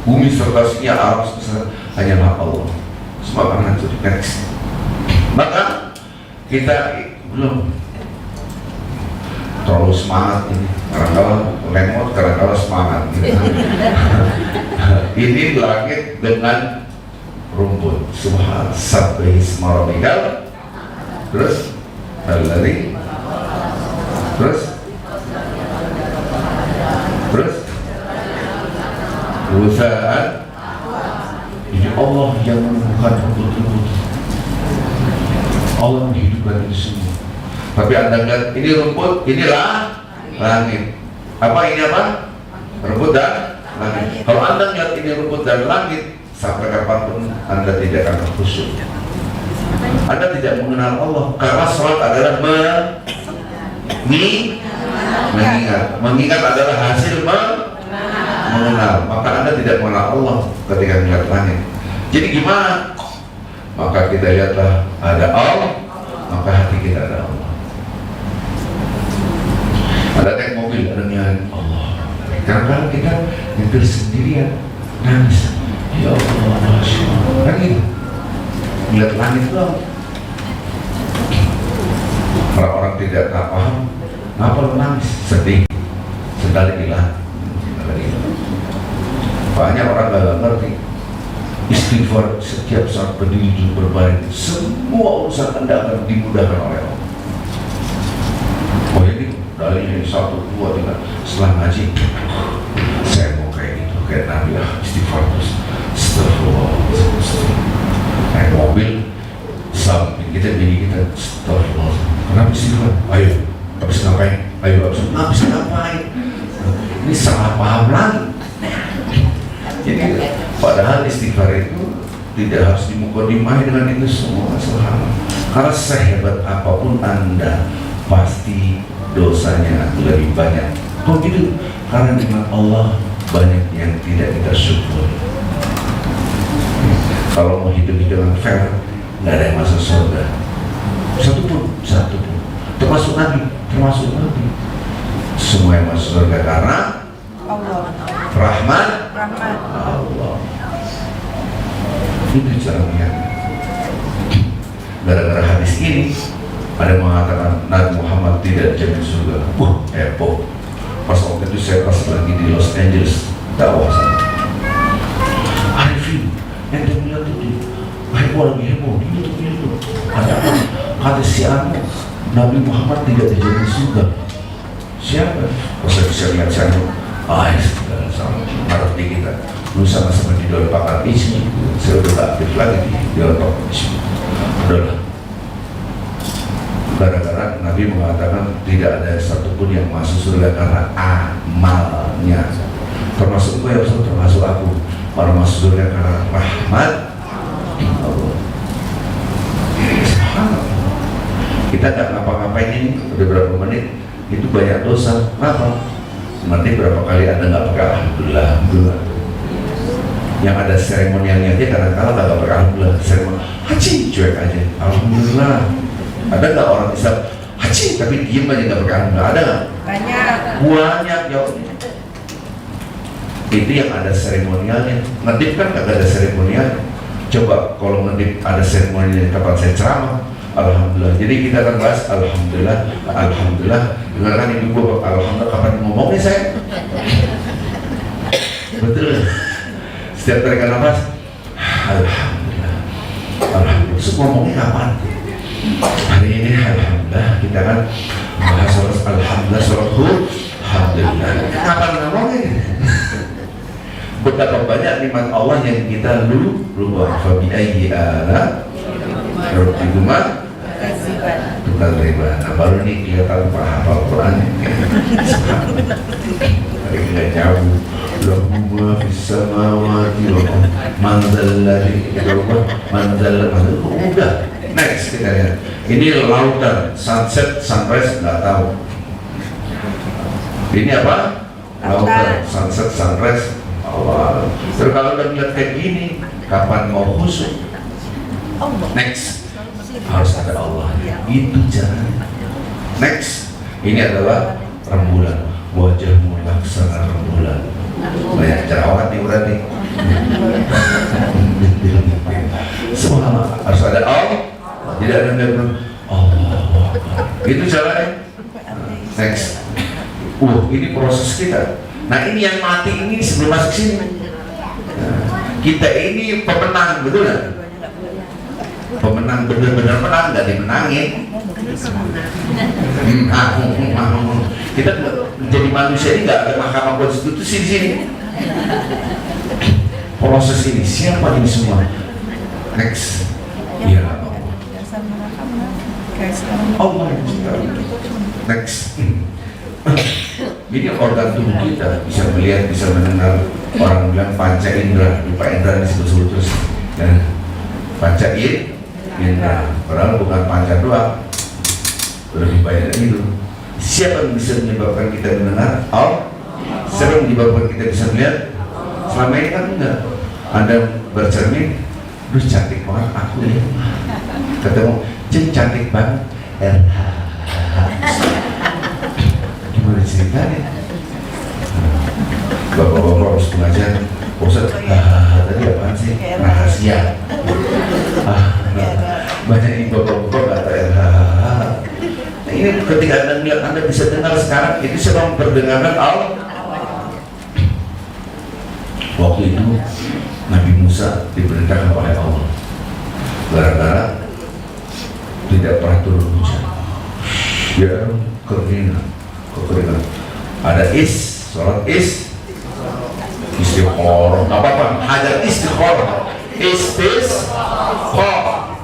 Bumi serta isinya, alam semesta, hanyalah Allah. Semua akan hancur. Next. Maka kita belum terlalu semangat ini, kadang-kadang lemot, kadang-kadang semangat gitu. Ini langit dengan rumput. Subhan sabbihisma rabbikal, terus alladzi, terus Wusa'an. Ini Allah yang menumbuhkan rumput-rumput, Allah menghidupkan itu semua. Tapi Anda lihat, ini rumput, inilah langit. Apa ini apa? Rumput dan langit. Kalau Anda lihat ini rumput dan langit, sampai kapanpun Anda tidak akan khusyuk. Anda tidak mengenal Allah, karena sholat adalah mengingat. Mengingat adalah hasil mengenal. Maka Anda tidak mengenal Allah ketika melihat langit. Jadi gimana? Maka kita lihatlah ada Allah, maka hati kita ada Allah. Ada naik mobil, ada nyari Allah. Kadang-kadang kita nyetir sendirian, nangis. Ya Allah, Masya Allah. Kan gitu. Melihat langit doang. Orang-orang tidak paham, kenapa lu nangis? Sedih. Sedali hilang. Banyak orang gak ngerti. Istighfar setiap saat berdiri berbaring, semua urusan Anda akan dimudahkan oleh Allah. Oh ini dari 1, 2, 3 setelah ngaji, saya mau kayak gitu, kayak Nabi lah, istighfar terus. Astagfirullah. Naik mobil, samping kita, bini kita, astagfirullah. Kenapa istighfar? Ayo, habis ngapain? Ayo, habis ngapain? Ini salah paham lagi. Jadi padahal istighfar itu tidak harus dimukadimah dengan itu semua, subhanallah. Karena sehebat apapun Anda, pasti dosanya lebih banyak. Kok gitu? Karena dengan Allah banyak yang tidak kita syukur. Kalau mau hidup dengan fair, nggak ada yang masuk surga. Satu pun. Termasuk Nabi. Semua yang masuk surga karena Allah. Rahman Allah. Itu cara melihatnya. Gara-gara hadis ini ada yang mengatakan Nabi Muhammad tidak dijamin surga. Heboh. Pas waktu itu saya pas lagi di Los Angeles dakwah sana. Arifin, yang melihat itu heboh lagi heboh. Itu. Ada apa? Kata si Anu, Nabi Muhammad tidak dijamin surga. Siapa? Pas saya bisa lihat si Anu. Sama marah di kita. Lu sama-sama di dalam pakar isi. Saya udah gak aktif lagi di dalam pakar isi. Udahlah. Gara-gara Nabi mengatakan tidak ada satupun yang masuk surga karena amalnya. Termasuk gue, termasuk aku. Orang masuk surga karena rahmat Allah. Kita gak ngapa-ngapain ini udah berapa menit, itu banyak dosa. Kenapa? Nanti berapa kali Anda nggak pakai alhamdulillah. Yang ada seremonialnya aja kadang-kadang nggak pakai alhamdulillah. Seremoni haji cuek aja, alhamdulillah. Ada nggak orang Islam haji tapi diem aja nggak pakai alhamdulillah? Ada nggak? Banyak ya. Itu yang ada seremonialnya. Ngedip kan nggak ada seremonialnya. Coba kalau ngedip ada seremonialnya kapan saya ceramah. Alhamdulillah. Jadi kita akan bahas alhamdulillah. Dengarkan ibu gua, alhamdulillah kapan ngomongnya saya? Betul. Setiap tarik nafas, alhamdulillah. Alhamdulillah. Terus ngomongnya kapan? Hari ini alhamdulillah kita kan bahas alhamdulillah alhamdulillah. Kapan ngomongnya? Betapa banyak nikmat Allah yang kita lupa. Fa bi ayyi ala rabbikuma tukadziban. Nah, baru nih kelihatan Pak hafal Quran. Hari nggak jauh. Lahumma fis samawati wa man dzalladzi udah. Next kita lihat. Ini lautan, sunset, sunrise nggak tahu. Ini apa? Lautan, sunset, sunrise. Allah. Terus kalau udah lihat kayak gini, kapan mau khusyuk? Next, harus ada Allah. Itu caranya. Next, ini adalah rembulan. Wajahmu laksana rembulan. Banyak jerawat nih berarti. Semua harus ada Allah. Tidak ada Allah. Itu caranya. Next. Ini proses kita. Nah ini yang mati ini sebelum masuk sini. Kita ini pemenang, betul nggak? Pemenang benar-benar menang, nggak dimenangin. Kita menjadi manusia ini nggak ada mahkamah konstitusi di sini. Proses ini siapa ini semua? Next. Iya. Allah. Next. Ini organ tubuh kita bisa melihat, bisa mendengar. Orang bilang panca indera, lupa indera disebut terus. Ya. Panca indera, padahal bukan panca doang. Lebih banyak dari itu. Siapa yang bisa menyebabkan kita mendengar? Allah. Siapa yang menyebabkan kita bisa melihat? Selama ini kan enggak. Anda bercermin, duh cantik banget aku ya. Ketemu, cantik banget. Gimana ceritanya? Bapak-bapak harus pengajian. Ustaz, tadi apaan sih? Rahasia. Banyak ini bapak-bapak kata Nah, ini ketika Anda melihat, Anda bisa dengar sekarang, itu sedang memperdengarkan Allah. Waktu itu Nabi Musa diperintahkan oleh Allah gara-gara tidak pernah turun hujan. Ya, kekeringan. Ada sholat istiqoroh, nggak apa-apa, hajar istiqoroh,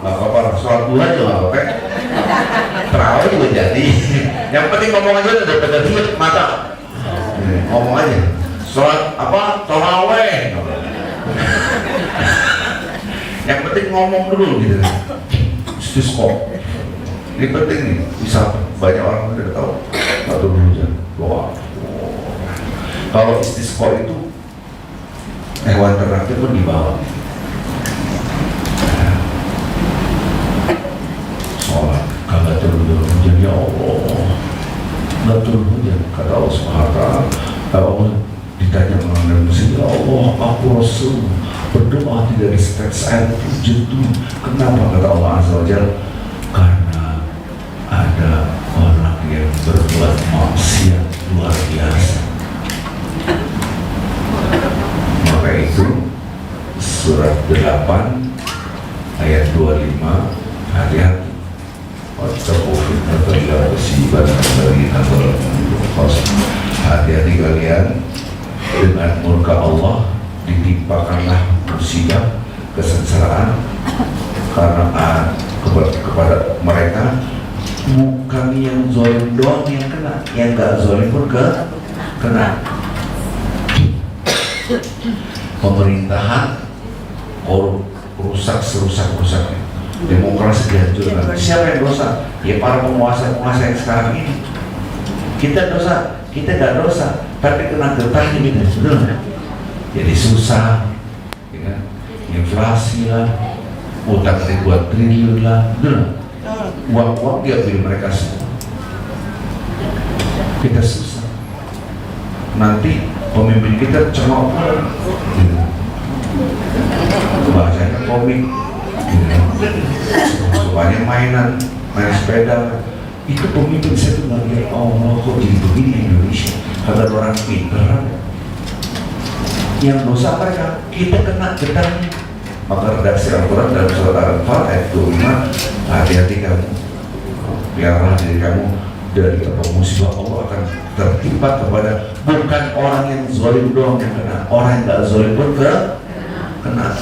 nggak apa-apa, sholat duha juga nggak apa-apa, terawih juga jadi. Yang penting ngomong aja udah pada lihat mata, ngomong aja, sholat apa, terawih, yang penting ngomong dulu gitu, istiqoroh. Ini penting nih, bisa banyak orang tidak tahu. Atau hujan, doa. Kalau istisqa itu hewan ternaknya pun dibawa. Sholat, kagak turun hujan, ya Allah. Nggak turun hujan, kata Allah SWT. Allah ditanya mengenai musim, ya Allah, aku Rasul berdoa tidak disetes air hujan itu. Kenapa? Kata Allah Azza wa Jalla, karena ada orang yang berbuat maksiat luar biasa. Maka itu surat 8 ayat 25, hati-hati. Hati-hati kalian, dengan murka Allah ditimpakanlah musibah, kesengsaraan karena kepada mereka. Bukan yang zolim doang yang kena, yang gak zolim pun kena. Pemerintahan rusak-rusaknya, demokrasi dihancurkan. Siapa yang dosa? Ya para penguasa-penguasa yang sekarang ini. Kita dosa, kita gak dosa, tapi kena getahnya gitu, betul nggak? Jadi susah, ya, inflasi lah, utang ribuan triliun lah, betul nggak? Uang-uang diambil mereka semua. Kita susah. Nanti pemimpin kita cengok gitu. Bacanya komik gitu. Sukanya main sepeda. Itu pemimpin saya tuh nggak lihat, Allah kok jadi begini Indonesia. Kagak orang pinter. yang dosa mereka, kita kena gedangnya. Maka redaksi Al-Quran dalam surat Al-Anfal ayat 25, hati-hati kamu, biarlah diri kamu dari musibah. Allah akan tertimpa kepada bukan orang yang zalim doang yang kena, orang yang gak zalim pun kena.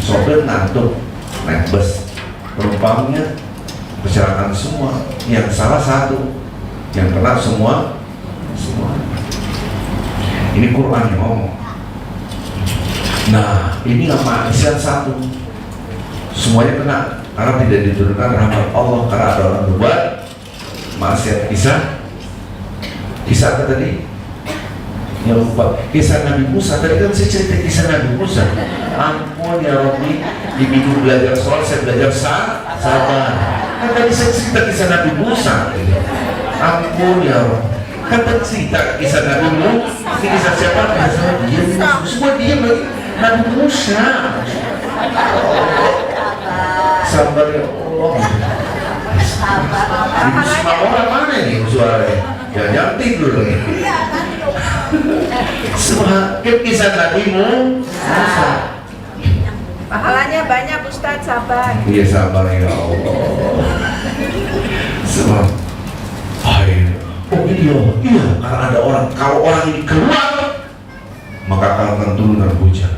Sopir ngantuk naik bus, penumpangnya kecelakaan semua, yang salah satu, yang kena semua. Ini Quran yang ngomong. Nah, ini maksiat satu, semuanya kena karena tidak diturunkan rahmat Allah, karena ada orang berbuat maksiat. Kisah apa tadi? Yang lupa, kisah Nabi Musa. Tadi kan saya cerita kisah Nabi Musa. Ampun ya Rabbi, di minggu belajar soal saya belajar sabar. Kan tadi saya cerita kisah Nabi Musa. Ampun ya Rabbi, kan tadi cerita kisah Nabi Musa. Kisah siapa? Semua diam lagi. Nabi Musa. Sabar ya Allah. Semua orang mana ini suaranya? Jangan tidur lagi. Semua kisah Nabi Musa. Pahalanya banyak Ustaz, sabar. Iya sabar ya Allah. Sebab iya, karena ada orang, kalau orang ini keluar maka akan turunan hujan.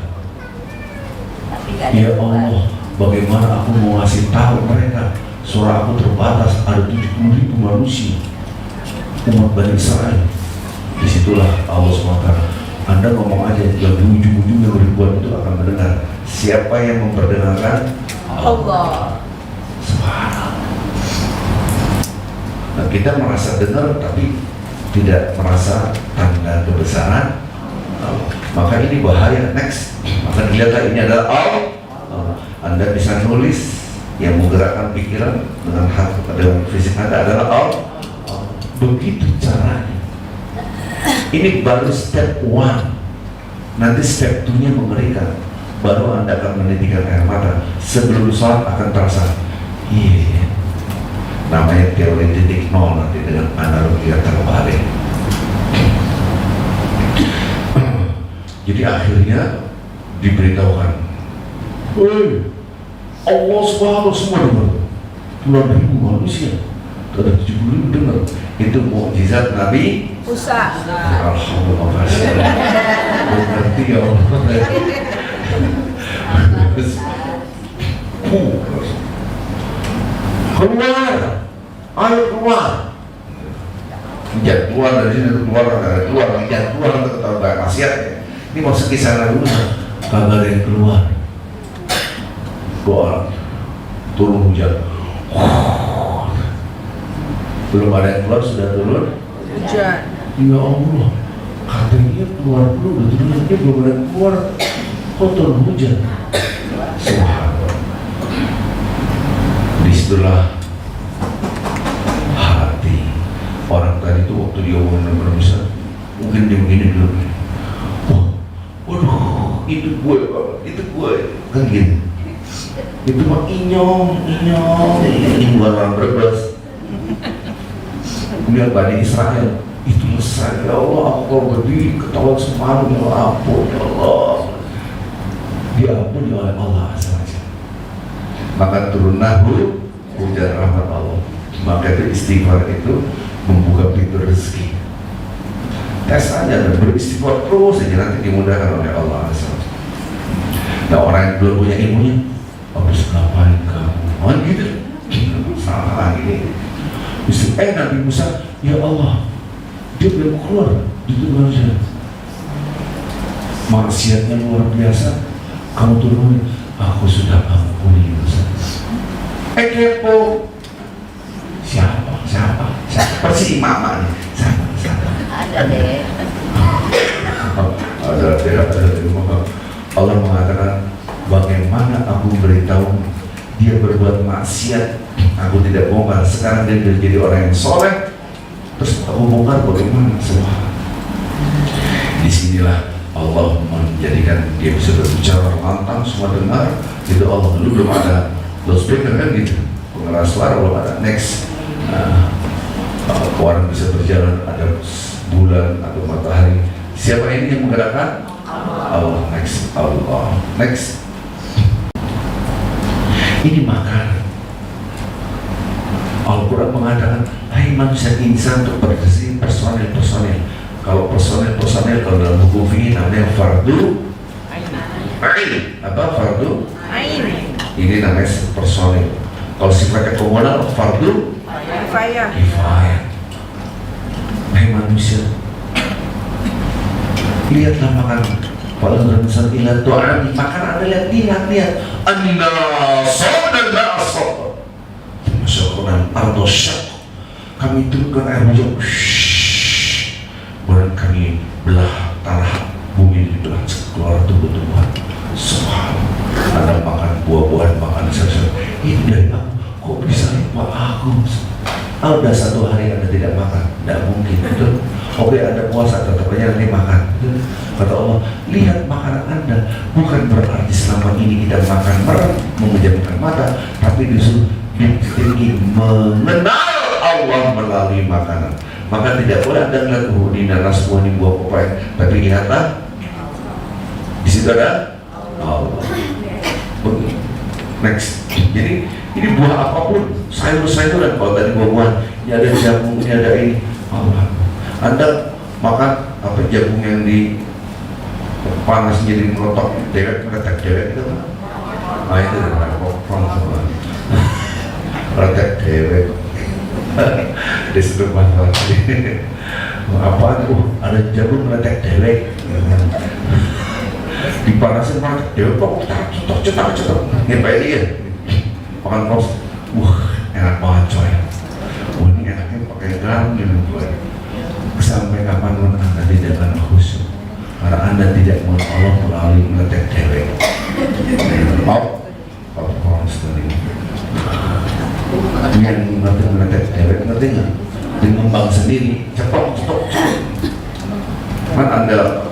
Ya Allah, bagaimana aku mau ngasih tahu mereka? Surah aku terbatas, ada 70.000 manusia, umat Bani Israel. Disitulah Allah SWT, Anda ngomong aja, yang di ujung-ujungnya ribuan itu akan mendengar. Siapa yang memperdengarkan? Allah. Subhanallah. Nah, kita merasa dengar tapi tidak merasa tanda kebesaran Allah. Maka ini bahaya. Next, maka dilihatlah ini adalah Allah. Anda bisa nulis yang menggerakkan pikiran dengan hati, dengan fisik Anda adalah Allah. Begitu caranya. Ini baru step 1. Nanti step 2-nya mengerikan. Baru Anda akan menitikan air mata. Sebelum sholat akan terasa, iya. Namanya teori titik nol nanti dengan analogi yang terbalik. Jadi akhirnya diberitahukan, woi, Allah SWT semua dengar. Puluhan ribu manusia, ada 70.000 dengar. Itu mukjizat Nabi Musa. Alhamdulillah. Berarti ya Allah. Keluar, ayo keluar. Jangan keluar dari sini, keluar, jangan keluar untuk ketahuan maksiat. Ini mau sekisah Nabi Musa, kagak ada yang keluar. Doa, turun hujan. Belum ada yang keluar, sudah turun Hujan. Ya Allah, katanya keluar dulu, udah turun lagi, belum ada yang keluar, kok turun hujan. Subhanallah. Disitulah hati orang tadi itu waktu dia ngomong bisa, mungkin dia begini dulu. Waduh, itu gue, kan gini. Itu mah inyong, ini bukan orang berbes. Kemudian Bani Israel itu besar, ya Allah, aku berdiri ketahuan semalam, ya ampun, ya Allah, diampuni oleh Allah saja. Maka turunlah hujan rahmat Allah. Maka itu istighfar itu membuka pintu rezeki. Tes aja dan beristighfar terus saja, nanti dimudahkan oleh Allah saja. Nah, orang yang belum punya ilmunya, harus ngapain kamu? Gitu, salah ini. Nabi Musa, ya Allah, dia belum keluar, itu saja. Maksiatnya luar biasa, kamu turunin, aku sudah ampuni Musa. Kepo, siapa? Persi mama nih, siapa? Ada deh. Ada di rumah. Allah mengatakan, bagaimana aku beritahu dia berbuat maksiat, aku tidak bongkar. Sekarang dia jadi orang yang soleh, terus aku bongkar, bagaimana? Semua. Disinilah Allah menjadikan dia bisa berbicara lantang, semua dengar. Itu Allah dulu belum ada loudspeaker kan gitu, pengeras suara belum ada. Next, orang bisa berjalan, ada bulan atau matahari. Siapa ini yang menggerakkan? Allah, next Allah, next. Ini makanan. Al-Quran mengatakan, hai manusia insan untuk bersih personil. Kalau personil kalau dalam hukum fikih namanya fardu ain. Apa fardu Ain. ini namanya personil. Kalau sifatnya komunal fardu Kifayah. kifayah. Hai manusia, lihatlah makanan. Kalau bermisal ilah tu'ani, makanan Anda lihat Anda sodan na'asad masyarakat ardo syak, kami turunkan air hujan, kemudian kami belah tanah bumi, dibelah keluar tumbuh-tumbuhan. Subhanallah, Anda makan buah-buahan, makan sayur-sayur, ini dari aku, kok bisa lupa aku? Ada satu hari Anda tidak makan, tidak mungkin, betul? Oke, Anda puasa, tetap aja nanti makan, betul? Kata Allah, lihat makanan Anda, bukan berarti selama ini kita makan merem, memejamkan mata, tapi disuruh ingin mengenal Allah melalui makanan. Maka tidak boleh Anda melihat ini nanas buah ini buah pepaya, tapi lihatlah di situ ada Allah. Next. Jadi ini buah apapun, sayur-sayuran, kalau tadi buah-buahan, ini ada jagung, ini ada ini. Allah. Anda makan apa jagung yang di panas jadi melotok, meletak dewek itu kan? Nah itu adalah pokok meletak dewek. Di situ masalah. Apaan? Ada jagung meletak dewek. Dipanasin meletak dewek, kok cetak. Ngepain dia? Makan kos, enak banget coy. Ini enaknya pakai garam ini buat. Sampai kapanpun Anda tidak akan khusyuk, karena Anda tidak mengenal Allah melalui meletak dewek. Kalau orang sekali yang ngerti meletak dewek, ngerti nggak? Dia ngembang sendiri, cetok. Kan Anda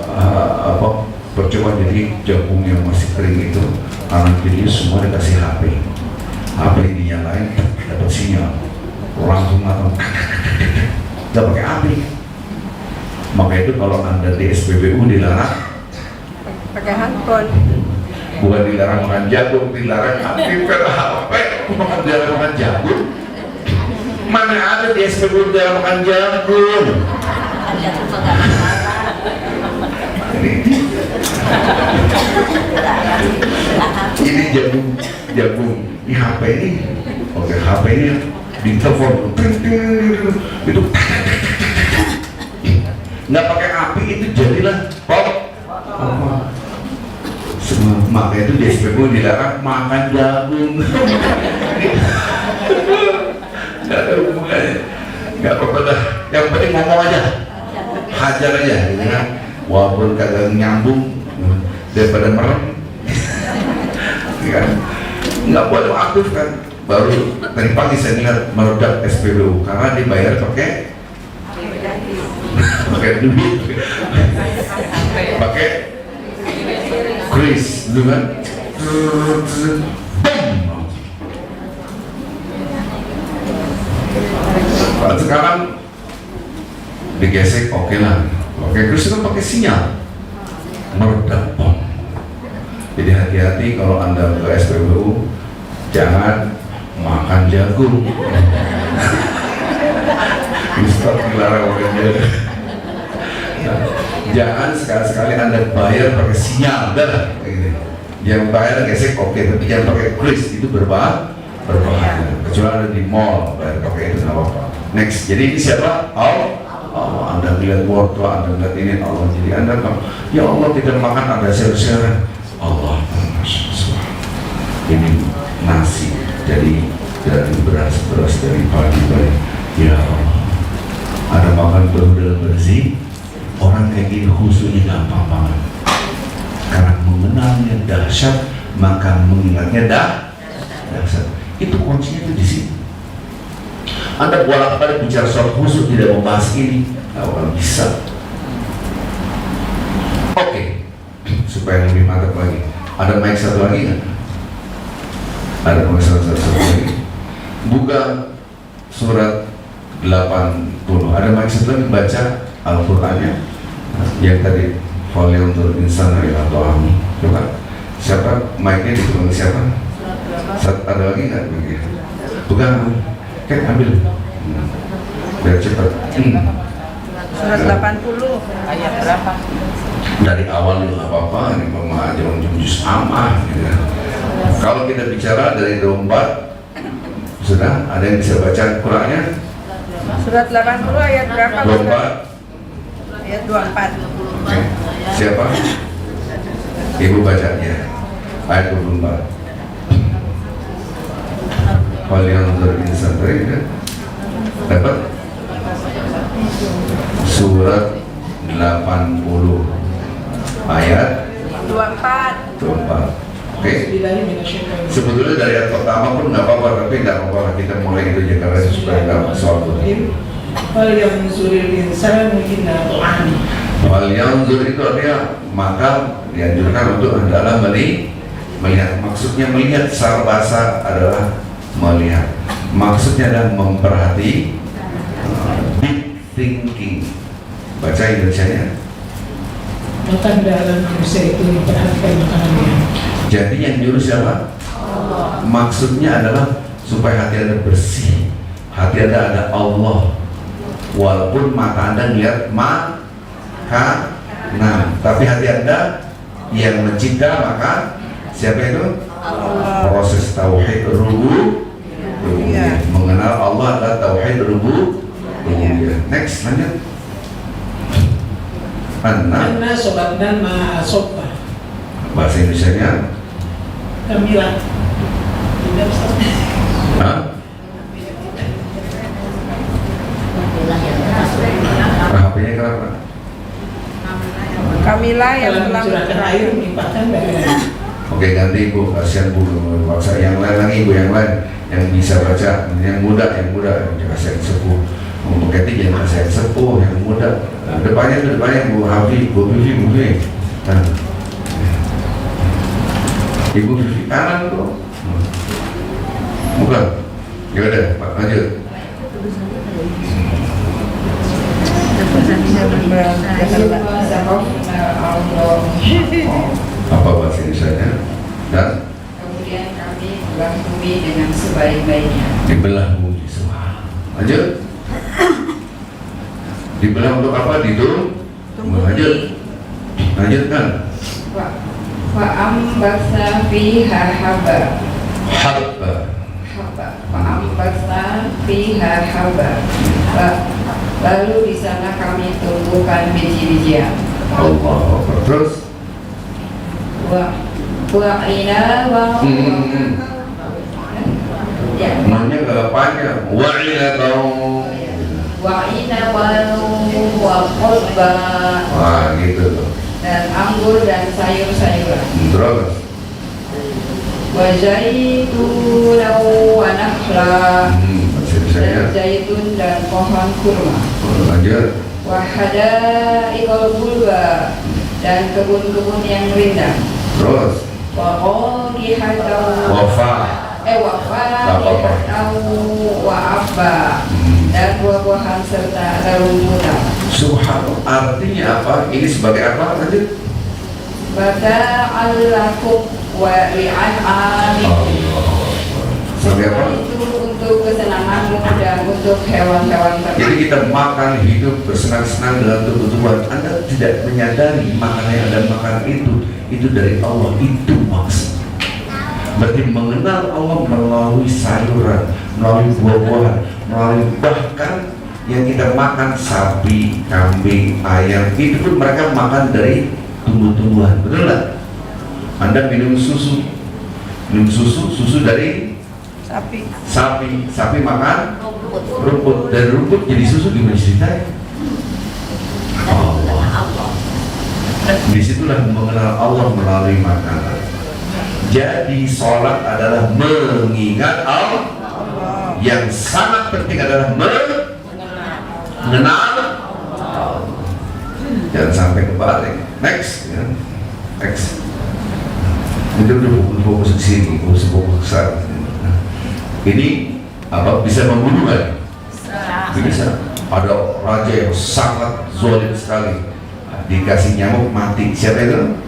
percoba jadi jagung yang masih kering itu, kanan kiri semua dikasih HP dinyalain, dapat sinyal, langsung matang, nggak pakai api. Maka itu kalau Anda di SPBU dilarang Pakai handphone. bukan dilarang makan jagung, dilarang aktifkan HP, bukan dilarang makan jagung. Mana ada di SPBU dilarang makan jagung? Ini jagung di HP ini, oke HP ini di telepon itu nggak pakai api, itu jadilah pop. Maka itu di SPBU dilarang makan jagung. Nggak ada hubungannya, nggak apa-apa dah. Yang penting ngomong aja, hajar aja, gitu kan? Walaupun kagak nyambung daripada merem, kan? Nggak boleh aktif kan? Baru tadi pagi saya lihat meledak SPBU karena dibayar pakai duit, pakai kris, dulu kan? Kalau sekarang digesek, oke lah. Oke, kris itu pakai sinyal meledak bom. Jadi hati-hati kalau Anda ke SPBU, jangan makan jagung. Ustaz dilarang makan jagung. Nah, jangan sekali-sekali Anda bayar pakai sinyal, dah. Yang bayar gesek oke, tapi jangan pakai kris, itu berbahaya. Kecuali Anda di mall bayar pakai itu nggak apa-apa. Next, jadi ini siapa? Allah. Anda melihat wortel, Anda melihat ini Allah. Jadi Anda bilang, ya Allah tidak makan ada sayur-sayuran. Allah, ini nasi dari beras dari pagi. Ya Allah, ada makan berudah bersih. Orang kayak gini khusyuknya gampang banget. Karena mengenalnya dahsyat, maka mengingatnya dahsyat. Itu kuncinya itu di sini. Anda bolak-balik bicara soal khusyuk, tidak membahas ini, nggak akan bisa. Oke, supaya lebih mantap lagi. Ada mic satu lagi nggak? Ada mic satu lagi. Buka surat 80. Ada mic satu lagi, baca Al-Qur'annya yang tadi Qul yanzur insan ila ta'ami. Coba. Siapa mic-nya dipegang siapa? Ada lagi nggak begini? Pegang. Oke, ambil. Biar cepat. Surat 80 Ayat berapa? Dari awal nggak apa-apa, ini mama jangan jus amah. Gitu. Kalau kita bicara dari 24, sudah ada yang bisa baca Qurannya? Surat 80 ayat berapa? 24. Ayat 24. Oke. Siapa? Ibu bacanya. Ayat 24. Kalau yang insan tadi kan dapat surat 80 ayat 24. Oke. Sebetulnya dari ayat pertama pun nggak apa-apa, tapi nggak apa-apa kita mulai itu aja karena supaya nggak soal itu. Qul yanzuril insanu ila ta'ami. Wal yanzur itu artinya maka dianjurkan untuk adalah melihat. Maksudnya melihat secara bahasa adalah melihat. Maksudnya adalah memperhati, deep thinking. Baca Indonesianya. Makan dalam manusia itu diperhatikan makanannya. Jadi yang nyuruh siapa? Allah. Maksudnya adalah supaya hati Anda bersih. Hati Anda ada Allah. Walaupun mata Anda lihat makanan, tapi hati Anda yang mencipta maka siapa itu? Allah. Proses tauhid rububiyah. Mengenal Allah adalah tauhid rububiyah. Next, lanjut. Anna sobatna ma asobta. Bahasa Indonesianya Kamilah. Tidak bisa. Hah? HP-nya kenapa? Kamilah yang Kalau telah mencurahkan air melimpahkan dari air. Oke, ganti Ibu, kasihan Bu, paksa yang lain lagi Ibu, yang lain yang bisa baca, yang muda, jangan kasih yang sepuh. Untuk Keti jangan kasih yang sepuh, yang muda. Depannya Bu Hafi, Bu Vivi, Bu Vivi. Nah. Ibu Vivi kanan tuh. Bukan. Ya udah, Pak, lanjut. Apa bahasa Indonesia? Dan Kemudian kami belah bumi dengan sebaik-baiknya. dibelah bumi semua. Lanjut. Dibelah untuk apa? Lanjut. Lanjutkan. Fa'ambasna fiha haba. Habba. Fa'ambasna fiha haba. Lalu di sana kami tumbuhkan biji-bijian. Allah. Terus. Wa'ina ya. Namanya gak panjang. Wa'ina tahu. Wa'ina wa qodba. Wah gitu. Dan anggur dan sayur-sayuran. Terus. Wa zaitun wa nakhla. Bahasa Dan Indonesia. zaitun dan pohon kurma. Lanjut. Wa hada'iqal gulba. Dan kebun-kebun yang rindang. Terus. Wa qadihatan Wafa. wa faqihatan wa abba. Dan buah-buahan serta rumbutan. Subhanallah. Artinya apa? Ini sebagai apa? Lanjut. Bata'al lakum wa li'an'amikum. Sebagai apa? Itu untuk kesenanganmu dan untuk hewan-hewan ternak. Jadi kita makan, hidup, bersenang-senang dengan tubuh-tubuhan. Anda tidak menyadari makanan yang Anda makan itu dari Allah. Itu maksud. Berarti mengenal Allah melalui sayuran, melalui buah-buahan, melalui bahkan yang kita makan sapi, kambing, ayam, itu pun mereka makan dari tumbuh-tumbuhan. Betul nggak? Anda minum susu dari sapi makan rumput, dari rumput jadi susu, gimana ceritanya? Allah. Disitulah mengenal Allah melalui makanan. Jadi sholat adalah mengingat Allah. Yang sangat penting adalah mengenal Allah. Jangan sampai kebalik. Next, ya. Next. Itu udah fokus ke sini, fokus besar. Ini apa bisa membunuh kan? Bisa. Ada raja yang sangat zalim sekali. dikasih nyamuk mati. Siapa itu?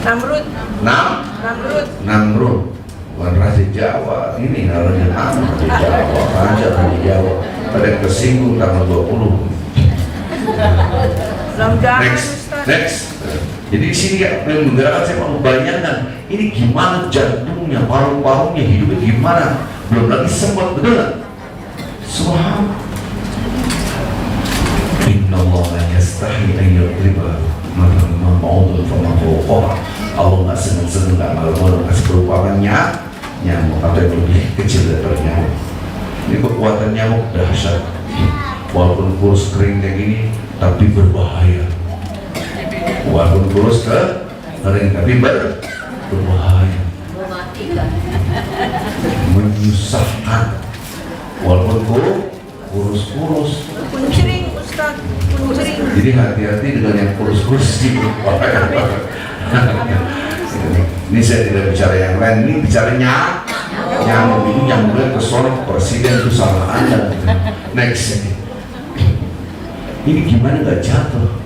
Namrud. Namrud. Namrud. Bukan Raja Jawa. Ini namanya Namrud di Jawa. Raja di Jawa. Pada kesinggung tanggal 20. Mudah-mudahan Ustaz. Next. Jadi di sini ya, menggerakkan saya mau membayangkan ini gimana jantungnya, paru-parunya, hidupnya gimana. Belum lagi sempat, betul nggak? Subhanallah. Inna Allah la yastahi an yadriba mathalan ma'udun fama fawqaha. Allah nggak senang-senang, nggak malu-malu kasih perumpamannya nyamuk atau yang lebih kecil daripada nyamuk. Ini kekuatan nyamuk dahsyat. Walaupun kurus kering kayak gini, tapi berbahaya. Walaupun kurus kering, tapi berbahaya. Menyusahkan. Walaupun kurus. Kuncering Ustaz. Kuncering. Jadi hati-hati dengan yang kurus-kurus di Ini saya tidak bicara yang lain, ini bicara nyamuk. Ini nyamuknya kesorok presiden itu sama Anda. Next. Ini gimana nggak jatuh?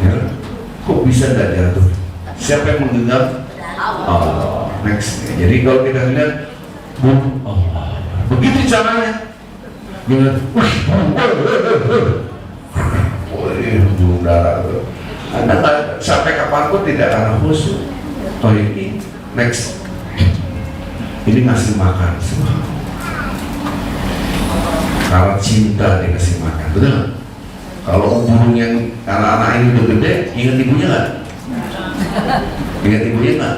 Ya? Kok bisa nggak jatuh? Siapa yang menggenggam? Allah. Next. Jadi kalau kita lihat, Allah. Begitu caranya. Gimana? Hubung darah tuh. Anda nggak sampai kapanpun tidak akan khusyuk. Oh ini. Next. Ini ngasih makan semua. Karena cinta dikasih makan, betul nggak? Kalau burung yang anak-anak ini udah gede, ingat ibunya nggak? Ingat ibunya nggak?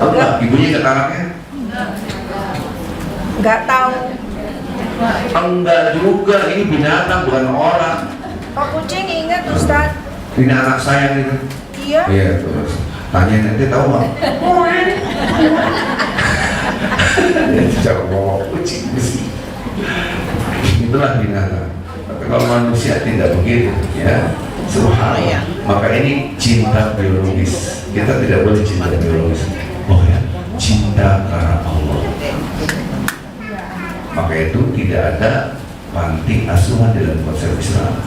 Tahu nggak? Ibunya ingat anaknya? Nggak tahu. Enggak juga, ini binatang bukan orang. Pak kucing ingat Ustaz. Ini anak saya gitu. Iya. Iya terus. Tanya nanti tahu nggak? Cara bawa kucing sih. Itulah binatang. Tapi kalau manusia tidak begitu, ya. Subhanallah. Maka ini cinta biologis. Kita tidak boleh cinta biologis. Oh ya, cinta karena Allah. Maka itu tidak ada panti asuhan dalam konsep Islam.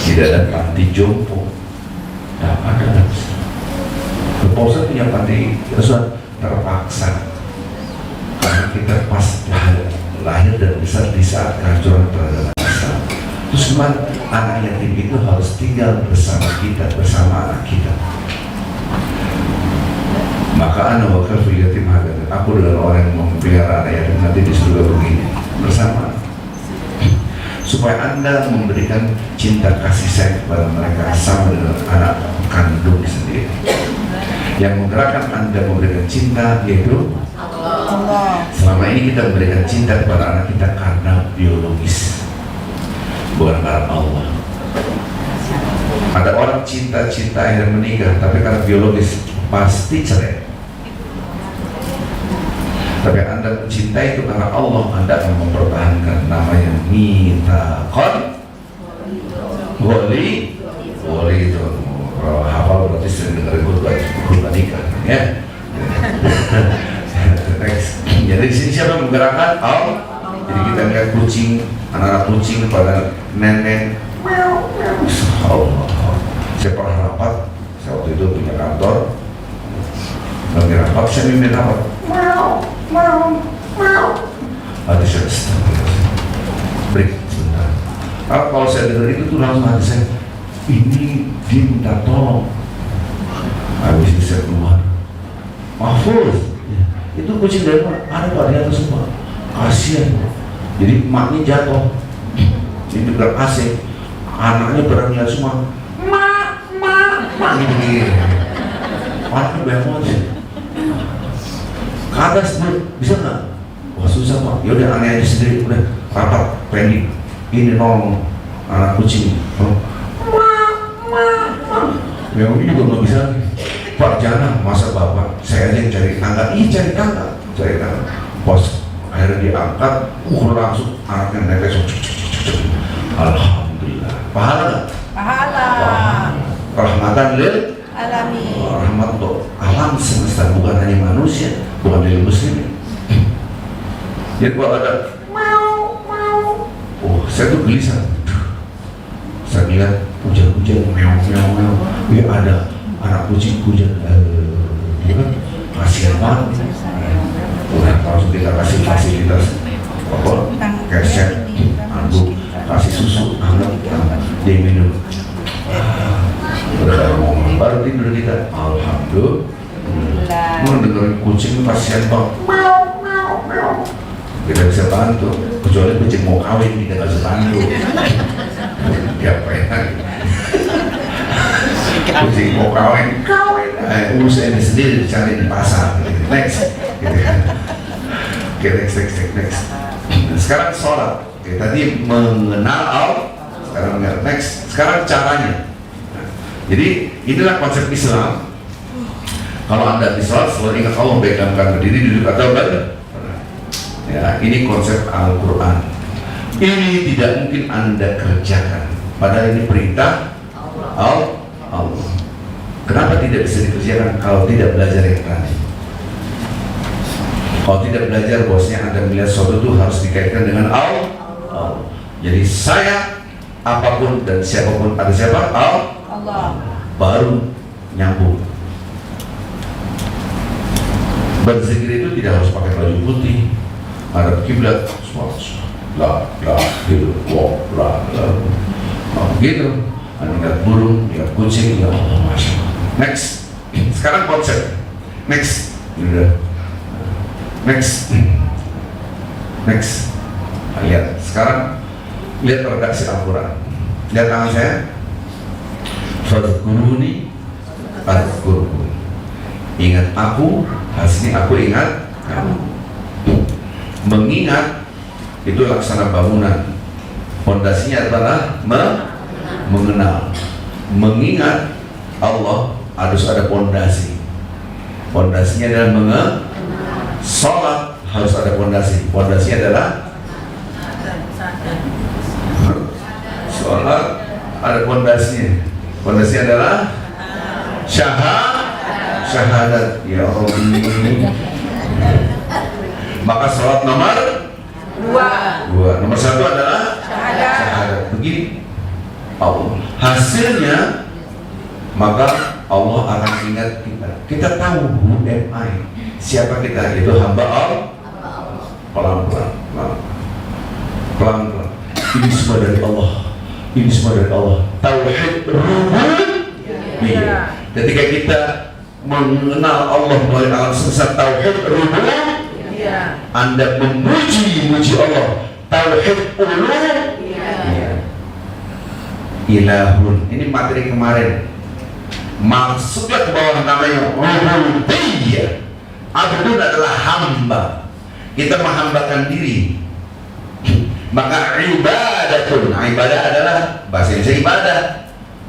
Tidak ada panti jompo. Tidak ada dalam Islam. Keposan punya panti asuhan terpaksa. Karena kita pas lahir dan besar di saat kehancuran peradaban Islam. Terus kemana? Anak yatim itu harus tinggal bersama kita, bersama anak kita. Maka ana wa kafil yatim hadan. Aku adalah orang yang memelihara anak yatim nanti di surga begini bersama. Supaya Anda memberikan cinta kasih sayang kepada mereka sama dengan anak kandung sendiri. Yang menggerakkan Anda memberikan cinta yaitu Allah. selama ini kita memberikan cinta kepada anak kita karena biologis, bukan karena Allah. Ada orang cinta-cinta akhirnya menikah, tapi karena biologis pasti cerai. Tapi Anda mencintai itu karena Allah, Anda akan mempertahankan namanya mitaqan wali itu. Kalau hafal berarti sering dengar khutbah nikah, ya. Next. Jadi di sini siapa yang menggerakkan? Allah. Jadi kita lihat kucing, anak-anak kucing pada nenek. Allah. Saya pernah rapat, saya waktu itu punya kantor. Lagi rapat, saya mimpin rapat. Ada saya break sebentar. Kalau saya dengar itu tuh langsung hati saya, ini dia minta tolong. Habis itu saya keluar. Mahfuz. Itu kucing dari mana? Ada Pak di atas semua. Kasihan. Jadi emaknya jatuh. Ini dekat AC. Anaknya berangkat semua. Mak gitu. Anaknya banyak banget sih. Ke atas bisa nggak? Wah susah Pak. Yaudah aneh aja sendiri. Udah rapat pending. Ini nolong anak kucing. Ya ini juga nggak bisa. Pak jangan masa bapak saya aja yang cari tangga. Iya cari tangga. Bos akhirnya diangkat. Langsung anaknya netes. Alhamdulillah. Pahala nggak? Pahala. Rahmatan lil Alamin. rahmat untuk alam semesta, bukan hanya manusia, bukan lil muslimin. Jadi kalau ada mau, saya tuh gelisah. Saya lihat hujan-hujan, meong-meong, ya ada anak kucing hujan, ya kan, kasihan banget. Udah harus kita kasih fasilitas apa, keset, handuk, kasih susu, hangat, dia minum. Udah ada ngomong, baru tidur kita. Alhamdulillah. Mendengarin kucing kasihan banget. Kita bisa bantu, kecuali kucing mau kawin kita nggak bisa bantu. Diapain? Kucing mau kawin, urus ini sendiri dicari di pasar. Next, gitu kan. Oke, next. Sekarang sholat. Oke, tadi mengenal Allah. Sekarang next. Sekarang caranya. Jadi inilah konsep Islam. Kalau Anda di sholat selalu ingat Allah, baik dalam keadaan berdiri, duduk atau berbaring. Ya, ini konsep Al-Quran. Ini tidak mungkin Anda kerjakan, padahal ini perintah Allah. Kenapa tidak bisa dikerjakan? Kalau tidak belajar yang tadi. Kalau tidak belajar, bosnya Anda melihat sesuatu itu harus dikaitkan dengan Allah. Jadi saya, apapun dan siapapun, ada siapa? Allah. Baru nyambung. Berzikir itu tidak harus pakai baju putih, ada kiblat, la gitu, gitu. Anda lihat burung, lihat kucing, ya Allah, masya Allah. Next, sekarang konsep. Next. Lihat, sekarang lihat redaksi Al-Quran. Lihat tangan saya. Fadhkuruni adzkurkum. Ingat aku, hasilnya aku ingat kamu. Mengingat itu laksana bangunan. Fondasinya adalah mengenal. Mengingat Allah harus ada fondasi. Fondasinya adalah sholat harus ada fondasi. Fondasinya adalah sholat ada fondasinya. Fondasinya adalah syahadat. Ya Allah. Maka sholat nomor 2. Nomor 1 adalah syahadat. Begini Allah. Hasilnya maka Allah akan ingat kita. Kita tahu who am I, siapa kita, itu hamba Allah. Pelan-pelan. Ini semua dari Allah. Ini semua dari Allah. Tauhid rububiyah. Ketika kita mengenal Allah melalui alam semesta, tauhid rububiyah, Anda memuji Allah. Tauhid uluhiyah. Ilahun. Ini materi kemarin. Masuklah ke bawah namanya rububiyah. Abdun adalah hamba. Kita menghambakan diri. Maka ibadatun, ibadah adalah bahasa Indonesia ibadah,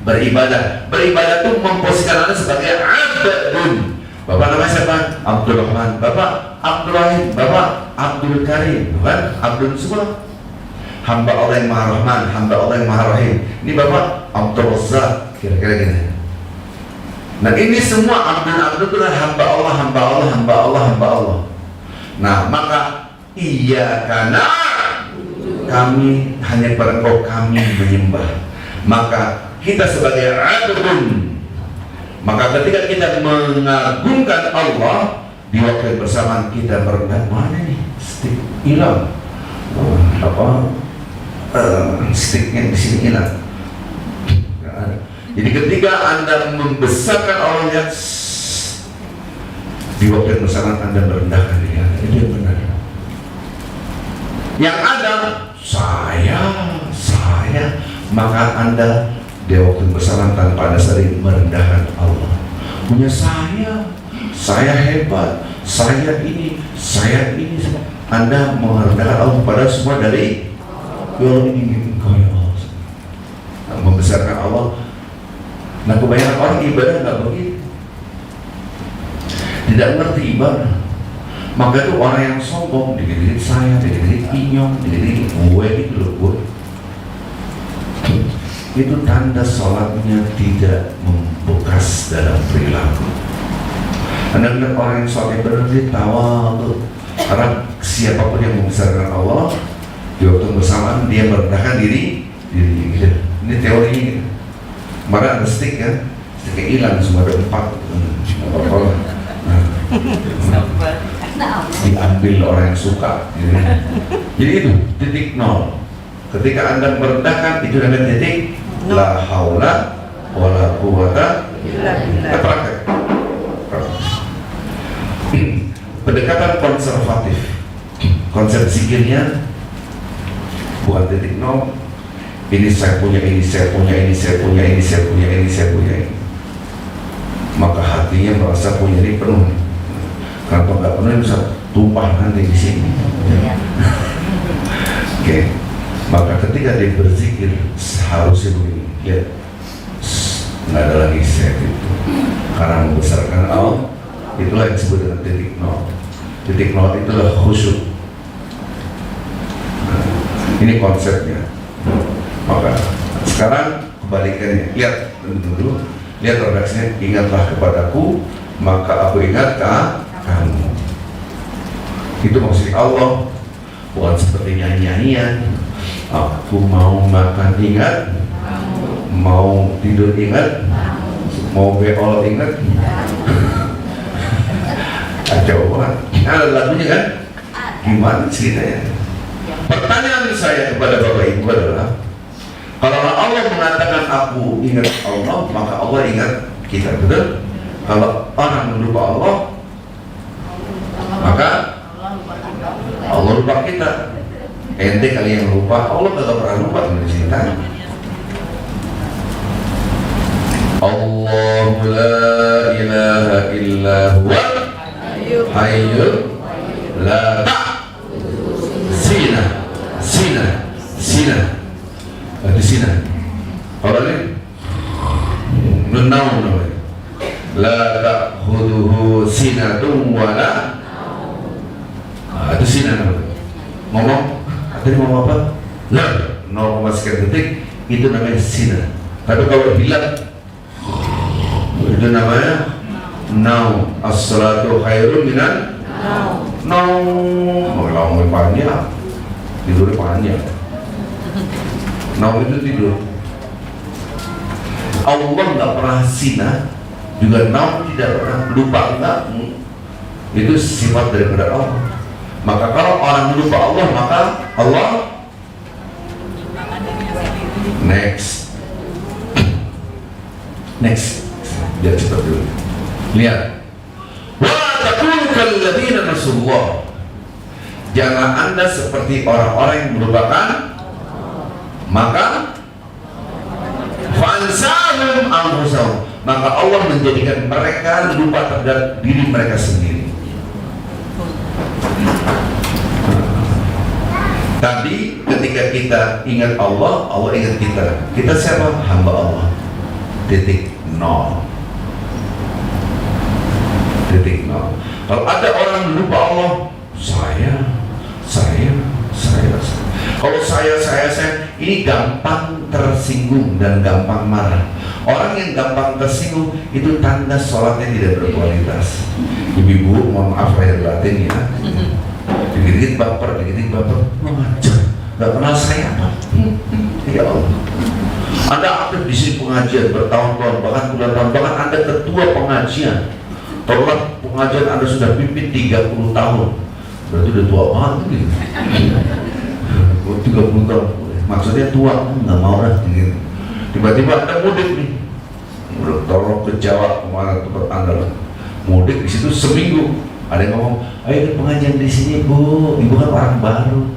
beribadah. Beribadah itu memposisikan Anda sebagai abdun. Bapak namanya siapa? Abdul Rahman. Bapak Abdul Rahim. Bapak Abdul Karim. Bukan Abdul semua. Hamba Allah yang Maha Rahman, hamba Allah yang Maha Rahim. Ini Bapak Abdul Razzaq. Kira-kira gini. Nah ini semua abdul itu adalah hamba Allah, hamba Allah, hamba Allah, hamba Allah. Nah maka karena kami hanya kepada Engkau kami menyembah. Maka kita sebagai abdun, maka ketika kita mengagungkan Allah, di waktu bersamaan kita merendah. Mana nih stick hilang? Sticknya di sini hilang. Jadi ketika Anda membesarkan Allah, yang di waktu yang bersamaan Anda merendahkan diri Anda. Itu yang benar. Yang ada saya, maka Anda di waktu yang bersamaan tanpa Anda sering merendahkan Allah. Punya saya hebat, saya ini. Anda merendahkan Allah pada semua dari Allah ini engkau ya Allah. Membesarkan Allah. Nah kebanyakan orang ibadah nggak begitu, tidak mengerti ibadah. Maka itu orang yang sombong, dikit-dikit saya, dikit-dikit inyong, dikit-dikit gue gitu loh gue. Itu tanda sholatnya tidak membekas dalam perilaku. Anda melihat orang yang sholatnya benar, dia tawa tuh. Karena siapapun yang membesarkan Allah, di waktu bersamaan dia merendahkan diri gitu. Ini teorinya gitu. Kemarin ada stick kan, sticknya hilang semua ada 4. Apa-apa lah. Diambil orang yang suka gitu. Jadi itu titik nol. Ketika Anda merendahkan, itu namanya titik la haula wala quwata illa billah. Praktek. Pendekatan konservatif, konsep zikirnya bukan titik nol. Ini saya punya, ini saya punya, ini saya punya, ini saya punya, ini saya punya ini. Maka hatinya merasa punya ini penuh. Kalau nggak penuh bisa tumpah nanti di sini. Oke. Maka ketika dia berzikir harusnya begini, ya, nggak ada lagi saya itu. Karena membesarkan Allah, itulah yang disebut dengan titik nol. Titik nol itulah khusyuk. Nah, ini konsepnya. Maka sekarang kebalikannya, lihat dulu, lihat redaksinya, ingatlah kepadaku, maka aku ingat kamu. Itu maksud Allah, bukan seperti nyanyi-nyanyian. Aku mau makan ingat, mau tidur ingat, mau beol ingat. Kacau banget. Ada lagunya kan? Gimana ceritanya? Pertanyaan saya kepada Bapak Ibu adalah, kalau Allah mengatakan aku ingat Allah, maka Allah ingat kita, betul? Kalau orang lupa Allah, maka Allah lupa kita. Ente kali yang lupa, Allah gak pernah lupa dengan ceritanya. Allahu la ilaha illa huwa hayyul la sina di sini apa ini naum namanya la ta'khudhuhu sinatun wa la itu sina namanya. Ngomong tadi mau apa? La 0, sekian detik itu namanya sina. Tapi kalau bilang itu namanya naum. As-salatu khairun minan naum. Ngomong panjang, tidur panjang. Naum itu tidur. Allah nggak pernah sina, juga naum tidak pernah lupa, enggak. Itu sifat daripada Allah. Maka kalau orang lupa Allah, maka Allah next biar cepat dulu. Lihat, wa takunu kalladzina nasullah. Jangan Anda seperti orang-orang yang melupakan, maka fansahum anfusahum, maka Allah menjadikan mereka lupa terhadap diri mereka sendiri. Tadi ketika kita ingat Allah, Allah ingat kita. Kita siapa? Hamba Allah. Titik nol. Titik nol. Kalau ada orang lupa Allah, saya. Kalau saya, ini gampang tersinggung dan gampang marah. Orang yang gampang tersinggung itu tanda sholatnya tidak berkualitas. Ibu-ibu, mohon maaf lahir batin ya. Dikit-dikit baper, mengajar, nggak kenal saya apa? Ya Allah. Anda aktif di sini pengajian bertahun-tahun, bahkan puluhan tahun, bahkan Anda ketua pengajian. Telah pengajian Anda sudah pimpin 30 tahun. Berarti udah tua banget gitu. 30 tahun, maksudnya tua, nggak mau lah gitu. Tiba-tiba Anda mudik nih, udah tolong ke Jawa kemana tempat Anda mudik di situ seminggu. Ada yang ngomong, ayo pengajian di sini Bu, Ibu kan orang baru.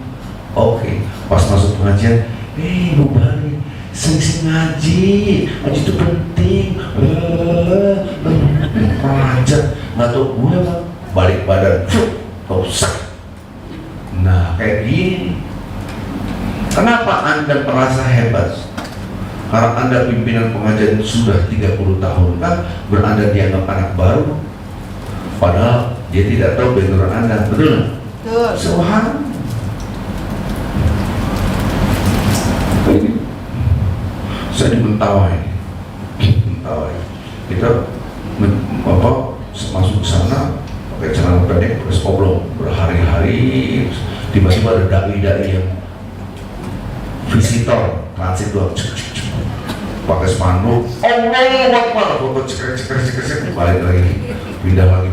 Oke, pas masuk pengajian, Ibu baru, sering ngaji itu penting. Pengajian, nggak tahu gue Bang, balik badan, rusak. Nah kayak gini. Kenapa Anda merasa hebat? Karena Anda pimpinan pengajian sudah 30 tahun kan, beranda dianggap anak baru. Padahal dia tidak tahu background Anda, betul? Betul. Subhanallah. Saya di Mentawai. Kita masuk ke sana pakai celana pendek terus oblong berhari-hari. Tiba-tiba ada dai yang visitor transit doang. pakai spanduk, Allah Akbar, foto cekrek, balik lagi, pindah lagi.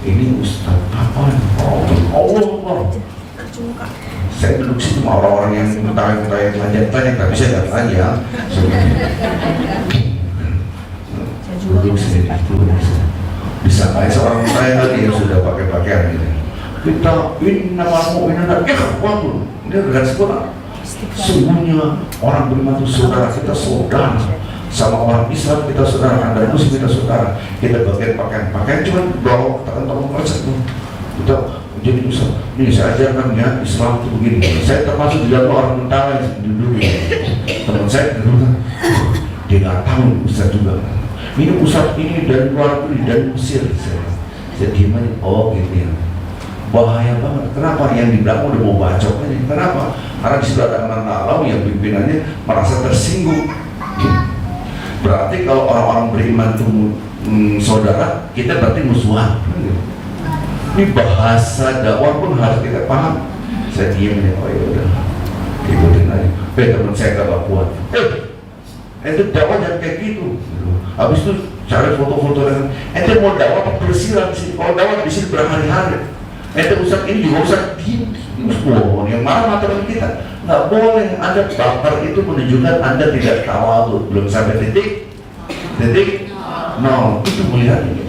Ini Ustaz apa? Allah Akbar. Saya duduk situ sama orang-orang yang tanya, nggak bisa nggak tanya. Duduk sendiri itu bisa kayak seorang saya tadi yang sudah pakai pakaian ini. Kita ini namamu ini ada ikhwan, dia dengan sekolah. Semuanya orang beriman itu saudara, kita saudara. Sama orang Islam kita saudara, Anda Muslim kita saudara. Kita bagian pakaian cuma bawa tekan-tekan resep tuh. Kita jadi Ustaz, ini saya ajarkan ya Islam itu begini. Saya termasuk di dalam orang mentawai dulu. Teman saya dulu dia nggak tahu Ustaz juga. Ini Ustaz ini dari luar negeri, dari Mesir. Saya diam aja. Oh gitu ya. Bahaya banget. Kenapa? Yang di belakang udah mau bacok aja. Kenapa? Karena di situ ada anak alam yang pimpinannya merasa tersinggung. Berarti kalau orang-orang beriman itu saudara, kita berarti musuhan. Ini bahasa dakwah pun harus kita paham. Saya diam ya, oh ya udah, ikutin aja. Teman saya gak kuat. Itu dakwah jangan kayak gitu. Habis itu cari foto-foto dengan. Ente mau dakwah apa pelesiran sih? Kalau dakwah di sini berhari-hari. Ente Ustaz ini juga Ustaz yang marah teman kita. Nggak boleh. Anda baper itu menunjukkan Anda tidak tawadhu. Belum sampai titik. No, itu melihat ini.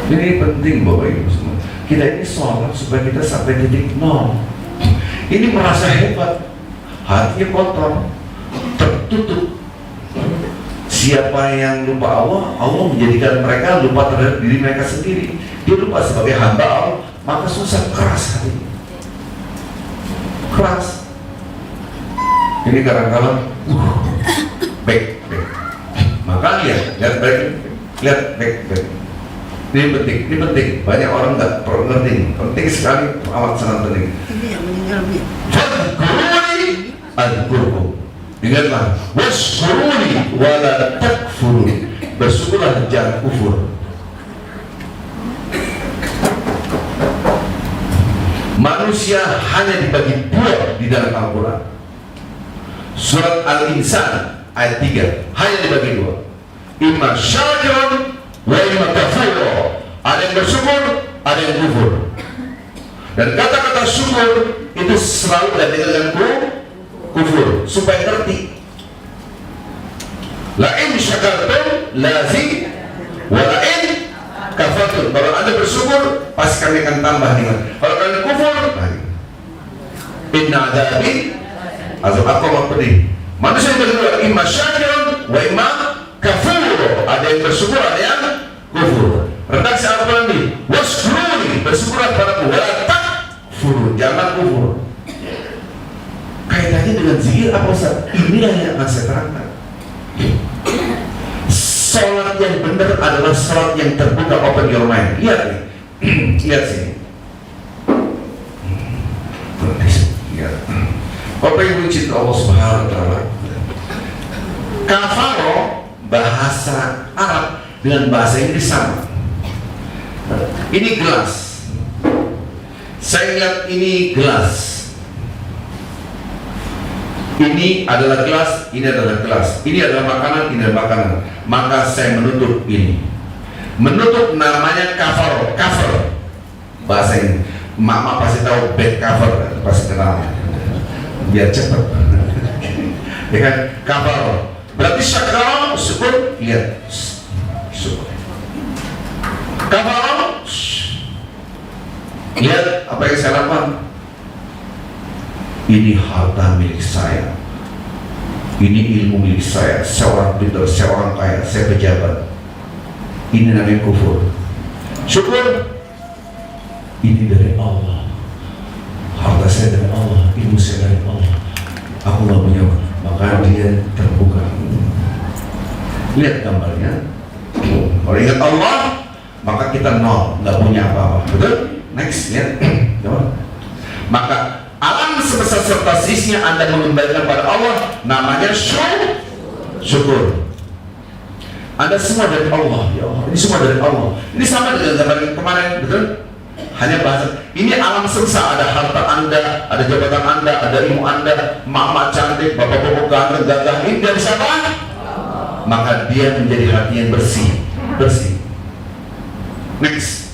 Ini penting Bapak Ibu semua. Kita ini sholat supaya kita sampai titik nol. Ini merasa hebat, hatinya kotor, tertutup. Siapa yang lupa Allah, Allah menjadikan mereka lupa terhadap diri mereka sendiri. Dia lupa sebagai hamba Allah, maka susah, keras hati. Keras. Ini kadang-kadang baik. Maka lihat baik. Ini penting. Banyak orang nggak perlu ngerti. Penting sekali, amat sangat penting. Ini yang meninggal nih. Fadkuruni adkurkum. Ingatlah, waskuruni wala takfurun. Bersyukurlah jangan kufur. Manusia hanya dibagi dua di dalam Al-Quran. Surat Al-Insan ayat 3 hanya dibagi dua. Imma syakiran wa imma kafur. Ada yang bersyukur, ada yang kufur. Dan kata-kata syukur itu selalu identik dengan kufur supaya ngerti. La in syakartum lazi wa la in kafartum. Kalau Anda bersyukur, pasti kami akan tambah nikmat. Kalau kalian kufur, inna adabi azab akum pedih. Manusia yang berdua, imma syakiran wa imma kafur. Ada yang bersyukur, ada yang kufur. Redaksi Al-Quran ini, waskuruni, bersyukurlah kepadaku, wala takfur, jangan kufur. Kaitannya dengan zikir apa Ustaz? Inilah yang akan saya terangkan. Salat yang benar adalah salat yang terbuka, open your mind. Lihat nih, lihat sini. Lihat. Bapak Ibu cinta Allah Subhanahu Wa Taala. Kafaro bahasa Arab dengan bahasa Inggris sama. Ini gelas. Saya lihat ini gelas. Ini adalah gelas, ini adalah gelas. Ini adalah makanan, ini adalah makanan. Maka saya menutup ini. Menutup namanya cover, cover. Bahasa ini. Mama pasti tahu bed cover, pasti kenal. Biar cepat. Ya kan? Cover. Berarti syakara, syukur, lihat. Syukur. Cover. Lihat apa yang saya lakukan. Ini harta milik saya. Ini ilmu milik saya. Saya orang pintar, saya orang kaya, saya pejabat. Ini namanya kufur. Syukur. Ini dari Allah. Harta saya dari Allah, ilmu saya dari Allah. Aku nggak punya, maka dia terbuka. Lihat gambarnya. Kalau ingat Allah, maka kita nol, nggak punya apa-apa. Betul? Next, lihat. Maka alam semesta serta sisinya Anda mengembalikan pada Allah, namanya syukur. Anda semua dari Allah, ya Allah. Ini semua dari Allah. Ini sama dengan gambar kemarin, betul? Hanya bahasa. Ini alam semesta, ada harta Anda, ada jabatan Anda, ada ilmu Anda, mama cantik, bapak-bapak ganteng, gagah, ini dari siapa? Maka dia menjadi hati yang bersih. Next.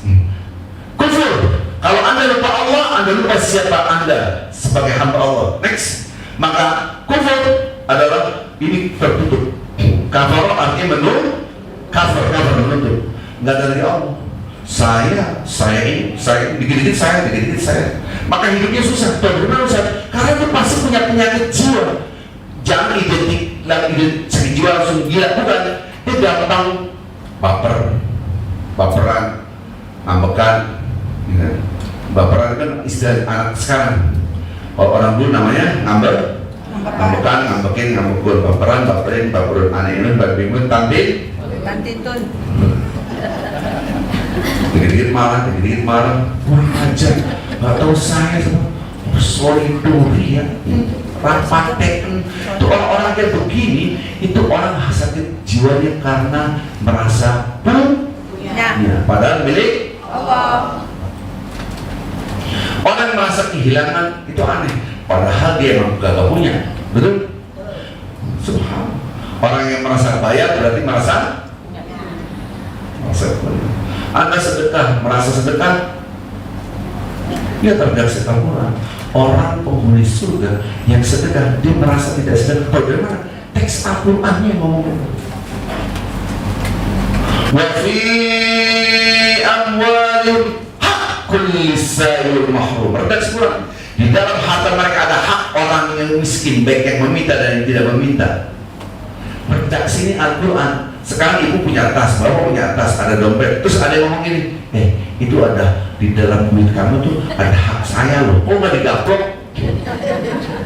Kufur. Kalau Anda lupa Allah, Anda lupa siapa Anda sebagai hamba Allah. Next. Maka kufur adalah ini tertutup. Kafar artinya menutup. Kafir menutup. Nggak dari Allah. Saya ini, dikit-dikit saya. Maka hidupnya susah. Bagaimana Ustaz? Karena itu pasti punya penyakit jiwa. Jangan sakit jiwa langsung gila, bukan. Dia gampang baperan, ngambekan. Ya. Baperan kan istilah anak sekarang. Kalau orang dulu namanya ngambekan, ngambekin, ngambekun, baperan, aneh ini, bingung, Tantitun. Dikit-dikit marah, kurang ajar, nggak tahu saya semua, solidori ya, rapatek, itu orang-orang yang begini, itu orang sakit jiwanya karena merasa punya, padahal milik Allah. Orang yang merasa kehilangan itu aneh, padahal dia memang gak punya, betul? Subhanallah. Orang yang merasa bayar berarti merasa punya. Anda sedekah, merasa sedekah, dia terdekat Al-Quran. Orang penghuni surga yang sedekah, dia merasa tidak sedekah. Bagaimana? Teks Al-Qurannya ngomong. Wa fi amwalihim haqqul lis-sa'il mahrum. Redaksi Quran. Di dalam harta mereka ada hak orang yang miskin, baik yang meminta dan yang tidak meminta. Redaksi ini Al-Quran. Sekarang ibu punya tas, bapak punya tas, ada dompet, terus ada yang ngomong gini, itu ada di dalam duit kamu tuh ada hak saya loh, kok nggak digaplok?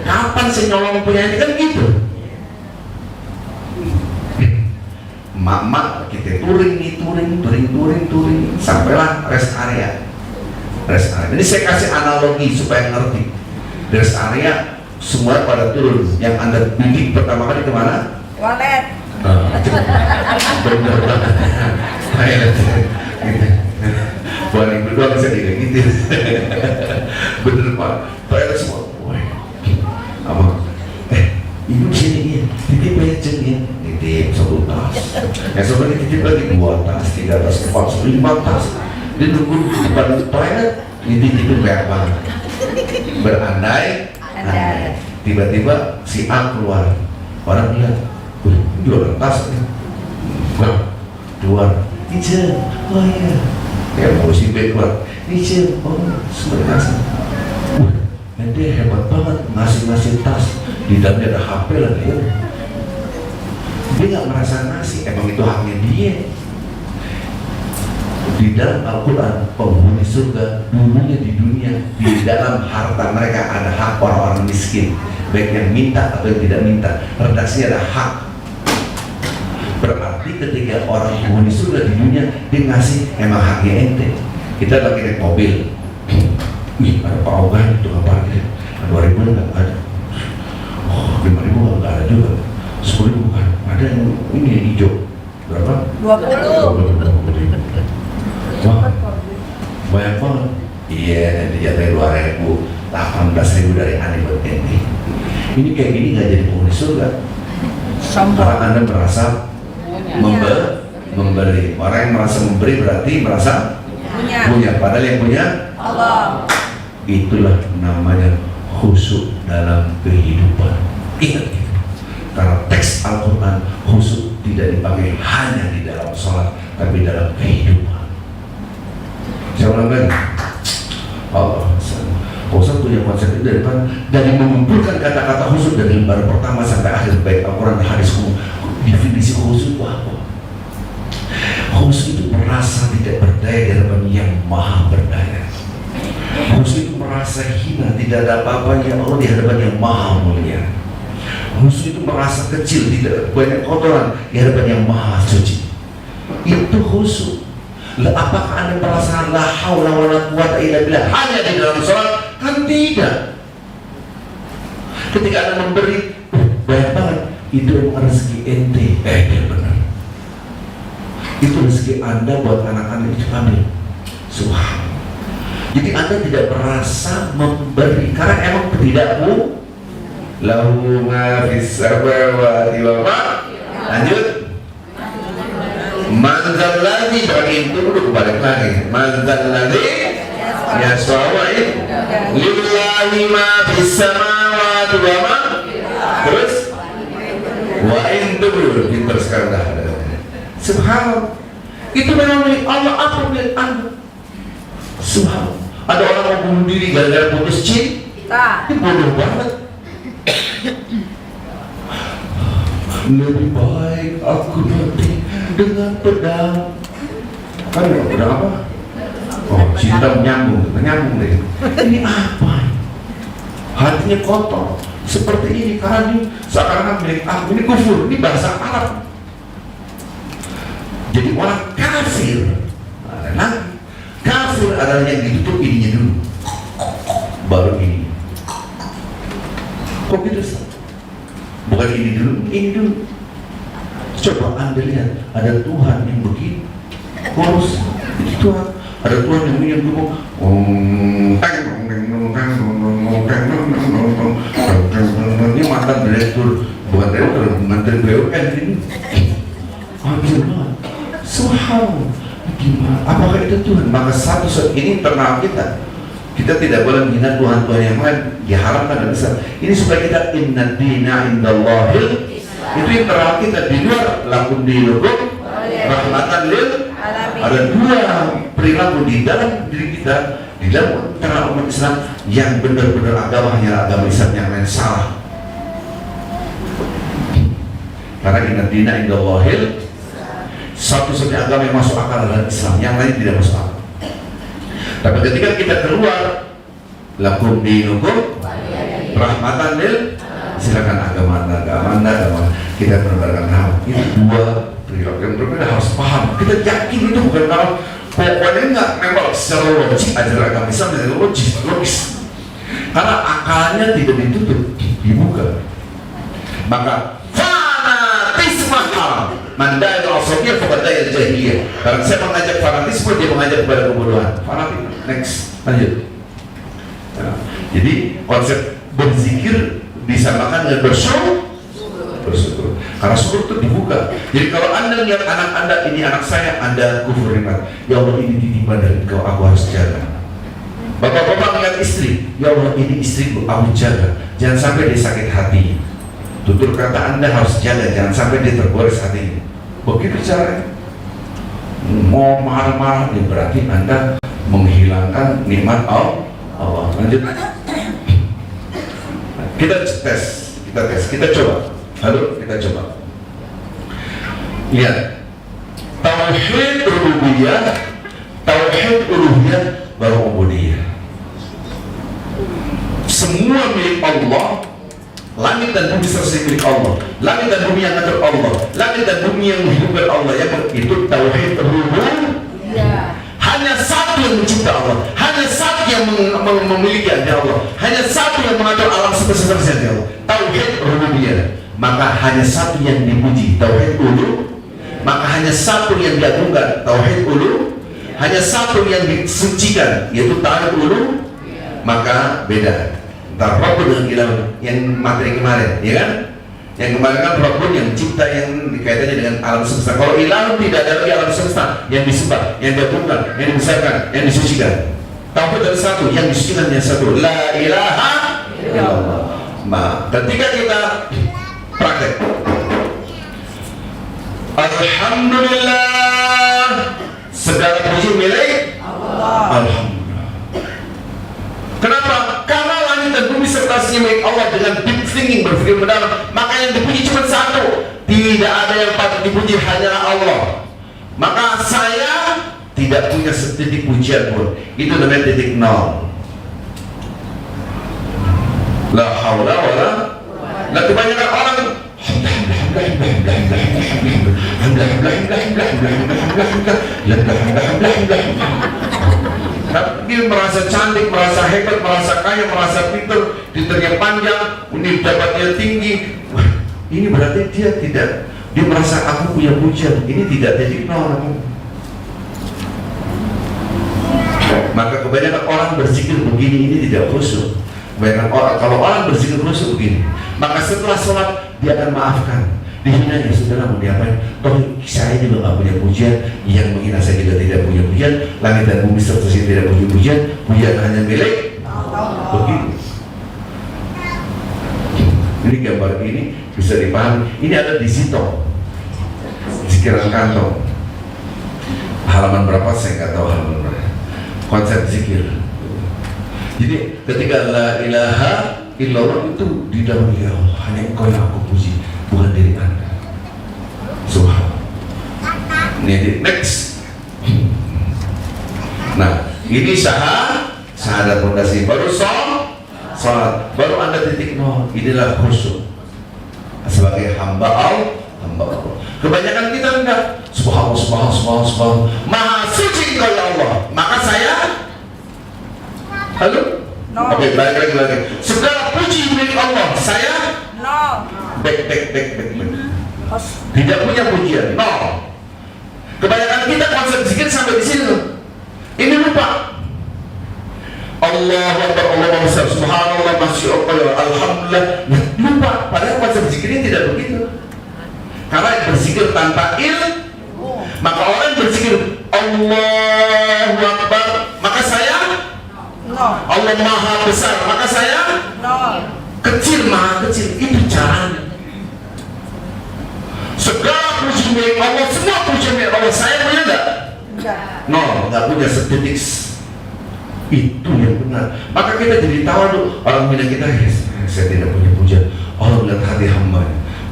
Kapan sih nyolong punya ini kan gitu? Mak kita touring, sampailah rest area. Ini saya kasih analogi supaya ngerti. Rest area semua pada turun. Yang Anda bidik pertama kali kemana? Toilet. Bener banget. Buat yang berdua bisa gitu. Bener Pak. Toilet semua. Apa? Ibu sini ya, titip aja ya. Titip 1 tas. Yang sebenarnya titip lagi 2 tas, 3 tas, 4, 5 tas. Dia nunggu di depan toilet, dititipin banyak banget. Berandai, tiba-tiba si A keluar. Orang lihat, jual tas nih, keluar, Ica, oh iya, ya mau si B keluar, Ica, oh sebenarnya, dan dia hebat banget ngasih tas, di dalamnya ada HP lagi, dia nggak merasa ngasih, emang itu haknya dia. Di dalam Al-Quran, penghuni surga dulunya di dunia, di dalam harta mereka ada hak orang-orang miskin, baik yang minta atau yang tidak minta. Redaksinya ada hak. Berarti ketika orang penghuni surga di dunia, dia ngasih emang haknya ente. Kita lagi naik mobil, nih ada Pak Ogan itu parkir, 2.000 nggak ada, 5.000 nggak ada juga, 10.000 kan, ada yang ini yang hijau, berapa? 20. Wah, banyak banget. Iya, dijatuhin 2.000, 18.000 dari aneh buat ente. Ini kayak gini nggak jadi penghuni surga. Orang Anda merasa memberi. Orang yang merasa memberi berarti merasa punya. Padahal yang punya Allah. Itulah namanya khusyuk dalam kehidupan. Ingat itu. Karena teks Al-Quran khusyuk tidak dipakai hanya di dalam sholat, tapi dalam kehidupan. Saya ulang lagi. Allah. Khusyuk punya konsep itu dari mengumpulkan kata-kata khusyuk dari lembar pertama sampai akhir baik Al-Quran dan hadis umum. Definisi khusyuk itu apa? Khusyuk itu merasa tidak berdaya di hadapan yang maha berdaya. Khusyuk itu merasa hina, tidak ada apa-apanya Allah di hadapan yang maha mulia. Khusyuk itu merasa kecil, tidak banyak kotoran di hadapan yang maha suci. Itu khusyuk. Apakah Anda merasa la haula wala quwata illa billah hanya di dalam sholat? Kan tidak. Ketika Anda memberi, banyak banget, itu yang rezeki ente, benar. Itu rezeki Anda buat anak-anak itu ambil. Subhanallah. Jadi Anda tidak merasa memberi karena emang tidakmu lahu ma fis samawati wa ma. Lanjut. Man zalladzi, bagi itu dulu balik lagi. Man zalladzi yasawai lillahi ma fis samawati wa ma. Terus wa in tubdu, pintar sekarang dah. Subhanallah. Itu memang milik Allah, apa milik Anda? Subhanallah. Ada orang mau bunuh diri gara-gara putus cinta. Ini bodoh banget. Lebih baik aku mati dengan pedang. Kan pedang apa? Oh, cinta menyambung deh. Ini apa? Hatinya kotor. Seperti ini karena ini seakan-akan milik aku. Ini kufur. Ini bahasa Arab. Jadi orang kafir adalah kafir adalah yang ditutup ininya dulu, baru ini. Kok gitu? Bukan ini dulu, ini dulu. Coba Anda lihat, ada Tuhan yang begini kurus, itu Tuhan. Ada Tuhan yang begini ngomong, ini mantan direktur, bukan direktur, menteri BUMN ini. Gimana? Subhanallah. Gimana? Apakah itu Tuhan? Maka satu ini internal kita. Kita tidak boleh menghina Tuhan-Tuhan yang lain, diharamkan dan besar. Ini supaya kita inna dina indallahil. Itu internal kita. Di luar lakum dinukum rahmatan lil. Ada dua perilaku di dalam diri kita, di dalam internal umat Islam yang benar-benar agama hanya agama Islam, yang lain salah. Karena inna dina indallahil, satu-satunya agama yang masuk akal adalah Islam, yang lain tidak masuk akal. Tapi ketika kita keluar lakum dinukum rahmatan lil, silakan agama kita benar-benar itu dua perilaku yang berbeda, harus paham. Kita yakin itu bukan kalau pokoknya enggak memang secara logik ajaran agama Islam dari logis, karena akalnya tidak ditutup, dibuka. Maka fanatisme haram. Mandai al-asabiyah fakadai al-jahiliyah. Kalau saya mengajak fanatisme, dia mengajak kepada kebodohan. Fanatik, next, lanjut. Nah, jadi konsep berzikir disamakan dengan bersyukur. Karena syukur itu dibuka. Jadi kalau Anda lihat anak Anda, ini anak saya, Anda kufur nikmat. Ya Allah, ini titipan dari Engkau, aku harus jaga. Bapak-bapak lihat istri, ya Allah, ini istriku, aku jaga. Jangan sampai dia sakit hati. Tutur kata Anda harus jaga, jangan sampai dia tergores hatinya. Begitu caranya. Mau marah-marah, ya berarti Anda menghilangkan nikmat Allah. Lanjut. Kita tes, kita coba. Halo, kita coba. Lihat. Tauhid rububiyah, tauhid uluhiyah, baru ubudiyah. Semua milik Allah. Langit dan bumi serta milik Allah. Langit dan bumi yang ngatur Allah. Langit dan bumi yang menghidupkan Allah. Yang itu tauhid rububiyah. Hanya satu yang mencipta Allah. Hanya satu yang memiliki Allah. Hanya satu yang mengatur alam semesta Allah. Tauhid rububiyah. Maka hanya satu yang dipuji, tauhid ulu. Maka hanya satu yang diagungkan, tauhid ulu. Hanya satu yang disucikan, yaitu ta'ala ulu. Maka beda. Ntar Rabbun dengan ilah yang materi kemarin, ya kan? Yang kemarin kan Rabbun yang cipta, yang dikaitannya dengan alam semesta. Kalau ilah tidak ada lagi alam semesta yang disembah, yang diagungkan, yang dibesarkan, yang disucikan. Tauhid dari satu, yang disucikan yang satu. La ilaha illallah. Nah, ketika kita praktek, alhamdulillah, segala puji milik Allah. Alhamdulillah. Kenapa? Karena langit dan bumi serta milik Allah. Dengan deep thinking, berpikir mendalam, maka yang dipuji cuma satu. Tidak ada yang patut dipuji, hanyalah Allah. Maka saya tidak punya setitik pujian pun. Itu namanya titik nol. La haula wala. Nah, kebanyakan orang tapi dia merasa cantik, merasa hebat, merasa kaya, merasa pintar, pintarnya panjang, ini dapatnya tinggi. Wah, ini berarti dia merasa aku punya pujian. Ini tidak titik nol. Maka kebanyakan orang berzikir begini ini tidak khusyuk. Kebanyakan orang, kalau orang berzikir khusyuk begini, maka setelah sholat dia akan maafkan. Dihina ya saudara, mau diapain? Toh saya juga nggak punya pujian, yang menghina saya juga tidak punya pujian, langit dan bumi serta saya tidak punya pujian, pujian hanya milik begitu. Jadi gambar ini bisa dipahami. Ini ada di Sito, zikiran kantong. Halaman berapa saya nggak tahu halaman berapa. Konsep zikir. Jadi ketika la ilaha illallah itu di dalam ya Allah, hanya Engkau yang aku puji, bukan diri Anda. Subhanallah. Ini next. Nah, ini syahadat fondasi. Baru sholat, baru Anda titik nol. Inilah khusyuk sebagai hamba Allah. Kebanyakan kita enggak. Subhanallah. Maha suci Engkau ya Allah. Maka saya halo? No. Oke, balik lagi. Segala puji milik Allah. Saya No. back. Tidak punya pujian. No. Kebanyakan kita konsep zikir sampai di sini loh. Ini lupa. Allahu Akbar, Allahu Akbar, subhanallah, masya Allah, alhamdulillah. Lupa. Padahal konsep zikirnya tidak begitu. Karena berzikir tanpa maka orang berzikir Allahu Akbar, maka saya No. Allah maha besar, maka saya No. kecil, maha kecil. Itu caranya. Segala puji milik Allah, semua puji milik Allah. Saya punya enggak? Enggak. No, enggak punya setitik. Itu yang benar. Maka kita jadi tahu orang bilang kita, yes, saya tidak punya pujian. Allah melihat hati hamba,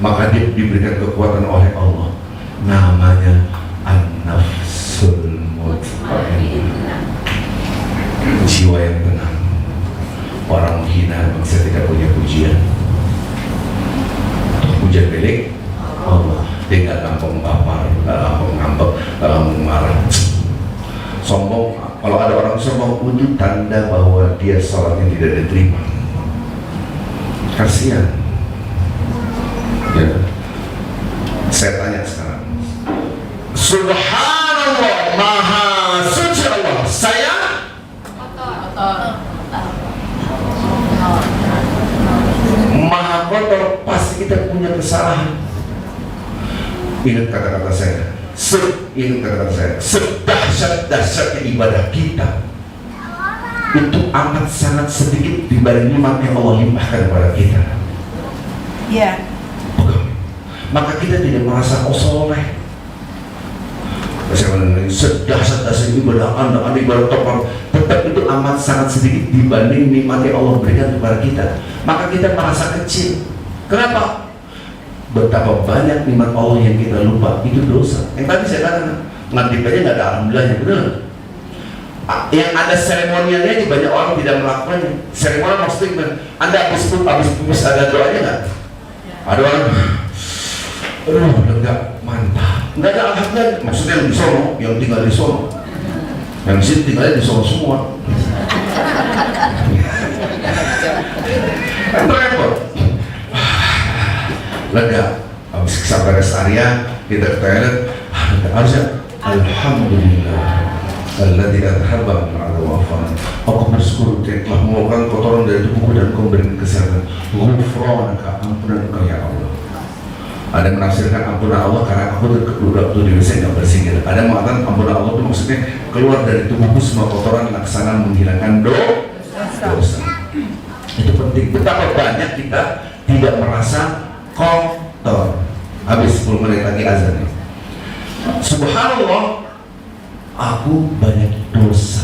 maka dia diberikan kekuatan oleh Allah. Namanya An-Nafsul Mutmainnah, jiwa yang tenang. Orang menghina bangsa tidak punya pujian. Pujian milik Allah. Dia nggak gampang baper, nggak gampang ngambek, nggak gampang marah. Sombong. Kalau ada orang sombong, itu tanda bahwa dia sholatnya tidak diterima. Kasihan. Ya. Saya tanya sekarang. Subhanallah, maha suci Allah. Saya maha kotor. Pasti kita punya kesalahan. Ingat kata-kata saya. Ingat kata-kata saya. Sedahsyat-dahsyatnya ibadah kita itu amat sangat sedikit dibanding nikmat yang Allah limpahkan kepada kita. Iya. Maka kita tidak merasa soleh. Sedahsyat-dahsyat ibadah Anda ibadah topar, tetap itu amat sangat sedikit dibanding nikmat yang Allah berikan kepada kita. Maka kita merasa kecil. Kenapa? Betapa banyak nikmat Allah yang kita lupa, itu dosa. Yang tadi saya katakan, ngadip aja nggak ada alhamdulillahnya, benar? Yang ada seremonialnya aja banyak orang tidak melakukannya. Seremonial maksudnya, Anda habis putus ada doanya nggak? Ada orang, lega, mantap. Nggak ada alhamdulillah, maksudnya yang di sono, yang tinggal di sono, yang di sini tinggalnya di sono semua. Kan repot. Lega, habis sampai rest area, kita ke toilet, harusnya alhamdulillah alladzi adhaba al wafan. Aku bersyukur telah mengeluarkan kotoran dari tubuhku dan kau memberikan kesehatan. Ghufranaka, ampunan Engkau ya Allah. Ada yang menafsirkan ampunan Allah karena aku udah di saya nggak bersihkan. Ada yang mengatakan ampunan Allah itu maksudnya keluar dari tubuhku semua kotoran laksana menghilangkan dosa. Itu penting. Betapa banyak kita tidak merasa kotor. Habis 10 menit lagi azan. Subhanallah, aku banyak dosa.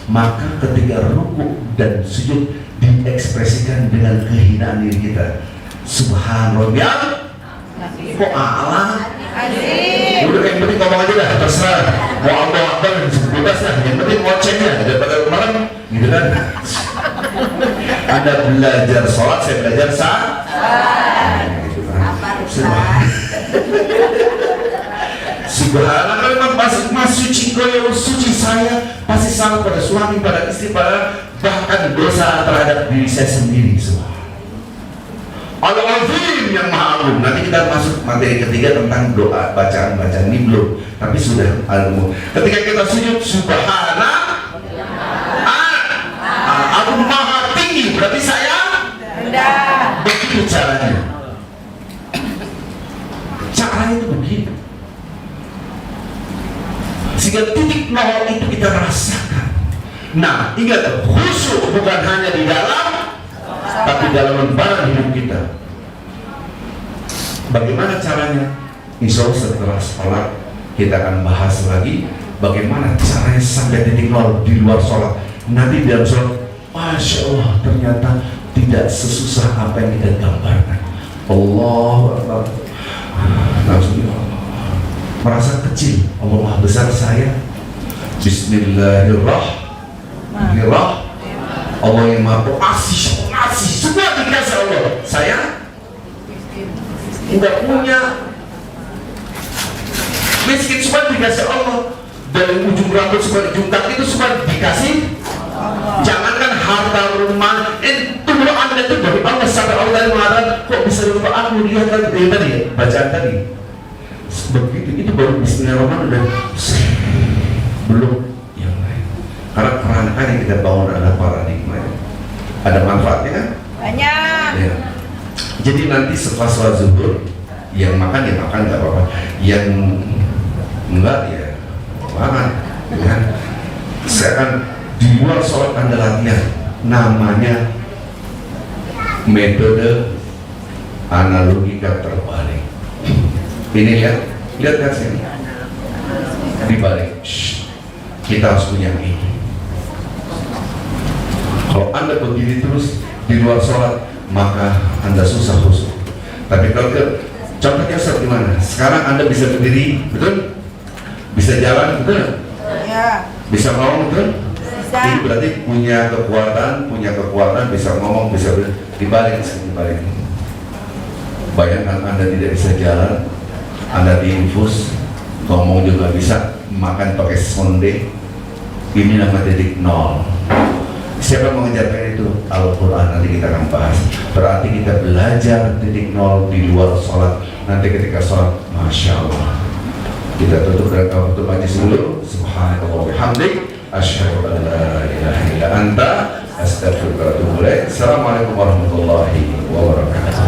Maka ketika rukuk dan sujud diekspresikan dengan kehinaan diri kita. Subhanallah, kok Allah? Udah yang penting ngomong aja dah, terserah. Mau apa bebas lah. Yang penting ngocehnya daripada kemarin, gitu kan? Anda belajar sholat, saya belajar Subhanallah, memang mas suci Engkau yang suci. Saya pasti salah pada suami, pada istri, pada bahkan dosa terhadap diri saya sendiri. Al-Azim yang maha agung. Nanti kita masuk materi ketiga tentang doa, bacaan ini belum, tapi sudah ilmu. Ketika kita sujud, Subhanallah, Begitu caranya. Caranya itu begitu. Sehingga titik nol itu kita rasakan. Nah, ingat, khusyuk bukan hanya di dalam, tapi dalam lembaran hidup kita. Bagaimana caranya? Insya Allah setelah sholat kita akan bahas lagi bagaimana caranya sampai titik nol di luar sholat. Nanti di dalam sholat, Masya Allah, ternyata tidak sesusah apa yang kita gambarkan. Allahu Akbar. Langsung merasa kecil, Allah besar saya. Bismillahirrahmanirrahim. Allah yang maha pengasih, semua dikasih Allah. Saya tidak punya, miskin semua dikasih Allah. Dari ujung rambut sampai ujung kaki itu semua dikasih. Jangankan harta rumah, itu Anda itu dari Allah sampai Allah yang mengatakan, kok bisa lupa aku, lihat tadi ya, bacaan tadi. Begitu itu baru Bismillahirrahmanirrahim. Belum yang lain. Karena kerangka yang kita bangun adalah paradigma. Ada manfaatnya kan? Banyak. Ya. Jadi nanti setelah sholat zuhur, yang makan ya makan nggak apa-apa, yang enggak ya makan. Ya. Saya akan di luar sholat Anda latihan, namanya metode analogika terbalik. Ini lihat kan sini, dibalik. Kita harus punya ini. Kalau Anda berdiri terus di luar sholat, maka Anda susah khusyuk. Tapi kalau contohnya seperti mana? Sekarang Anda bisa berdiri, betul? Bisa jalan, betul? Ya. Bisa ngomong, betul? Bisa. Ini berarti punya kekuatan, bisa ngomong, bisa dibalik. Bayangkan Anda tidak bisa jalan, Anda diinfus, ngomong juga bisa, makan pakai sonde. Ini nama titik nol. Siapa mengejarkan itu? Al-Quran, nanti kita akan bahas. Berarti kita belajar titik nol di luar sholat. Nanti ketika sholat, Masya Allah, kita tutup dengan waktu majlis dulu. Subhanallah wa bihamdik, asyhadu an la ilaha illa anta, astaghfiruka wa atubu ilaik. Assalamualaikum warahmatullahi wabarakatuh.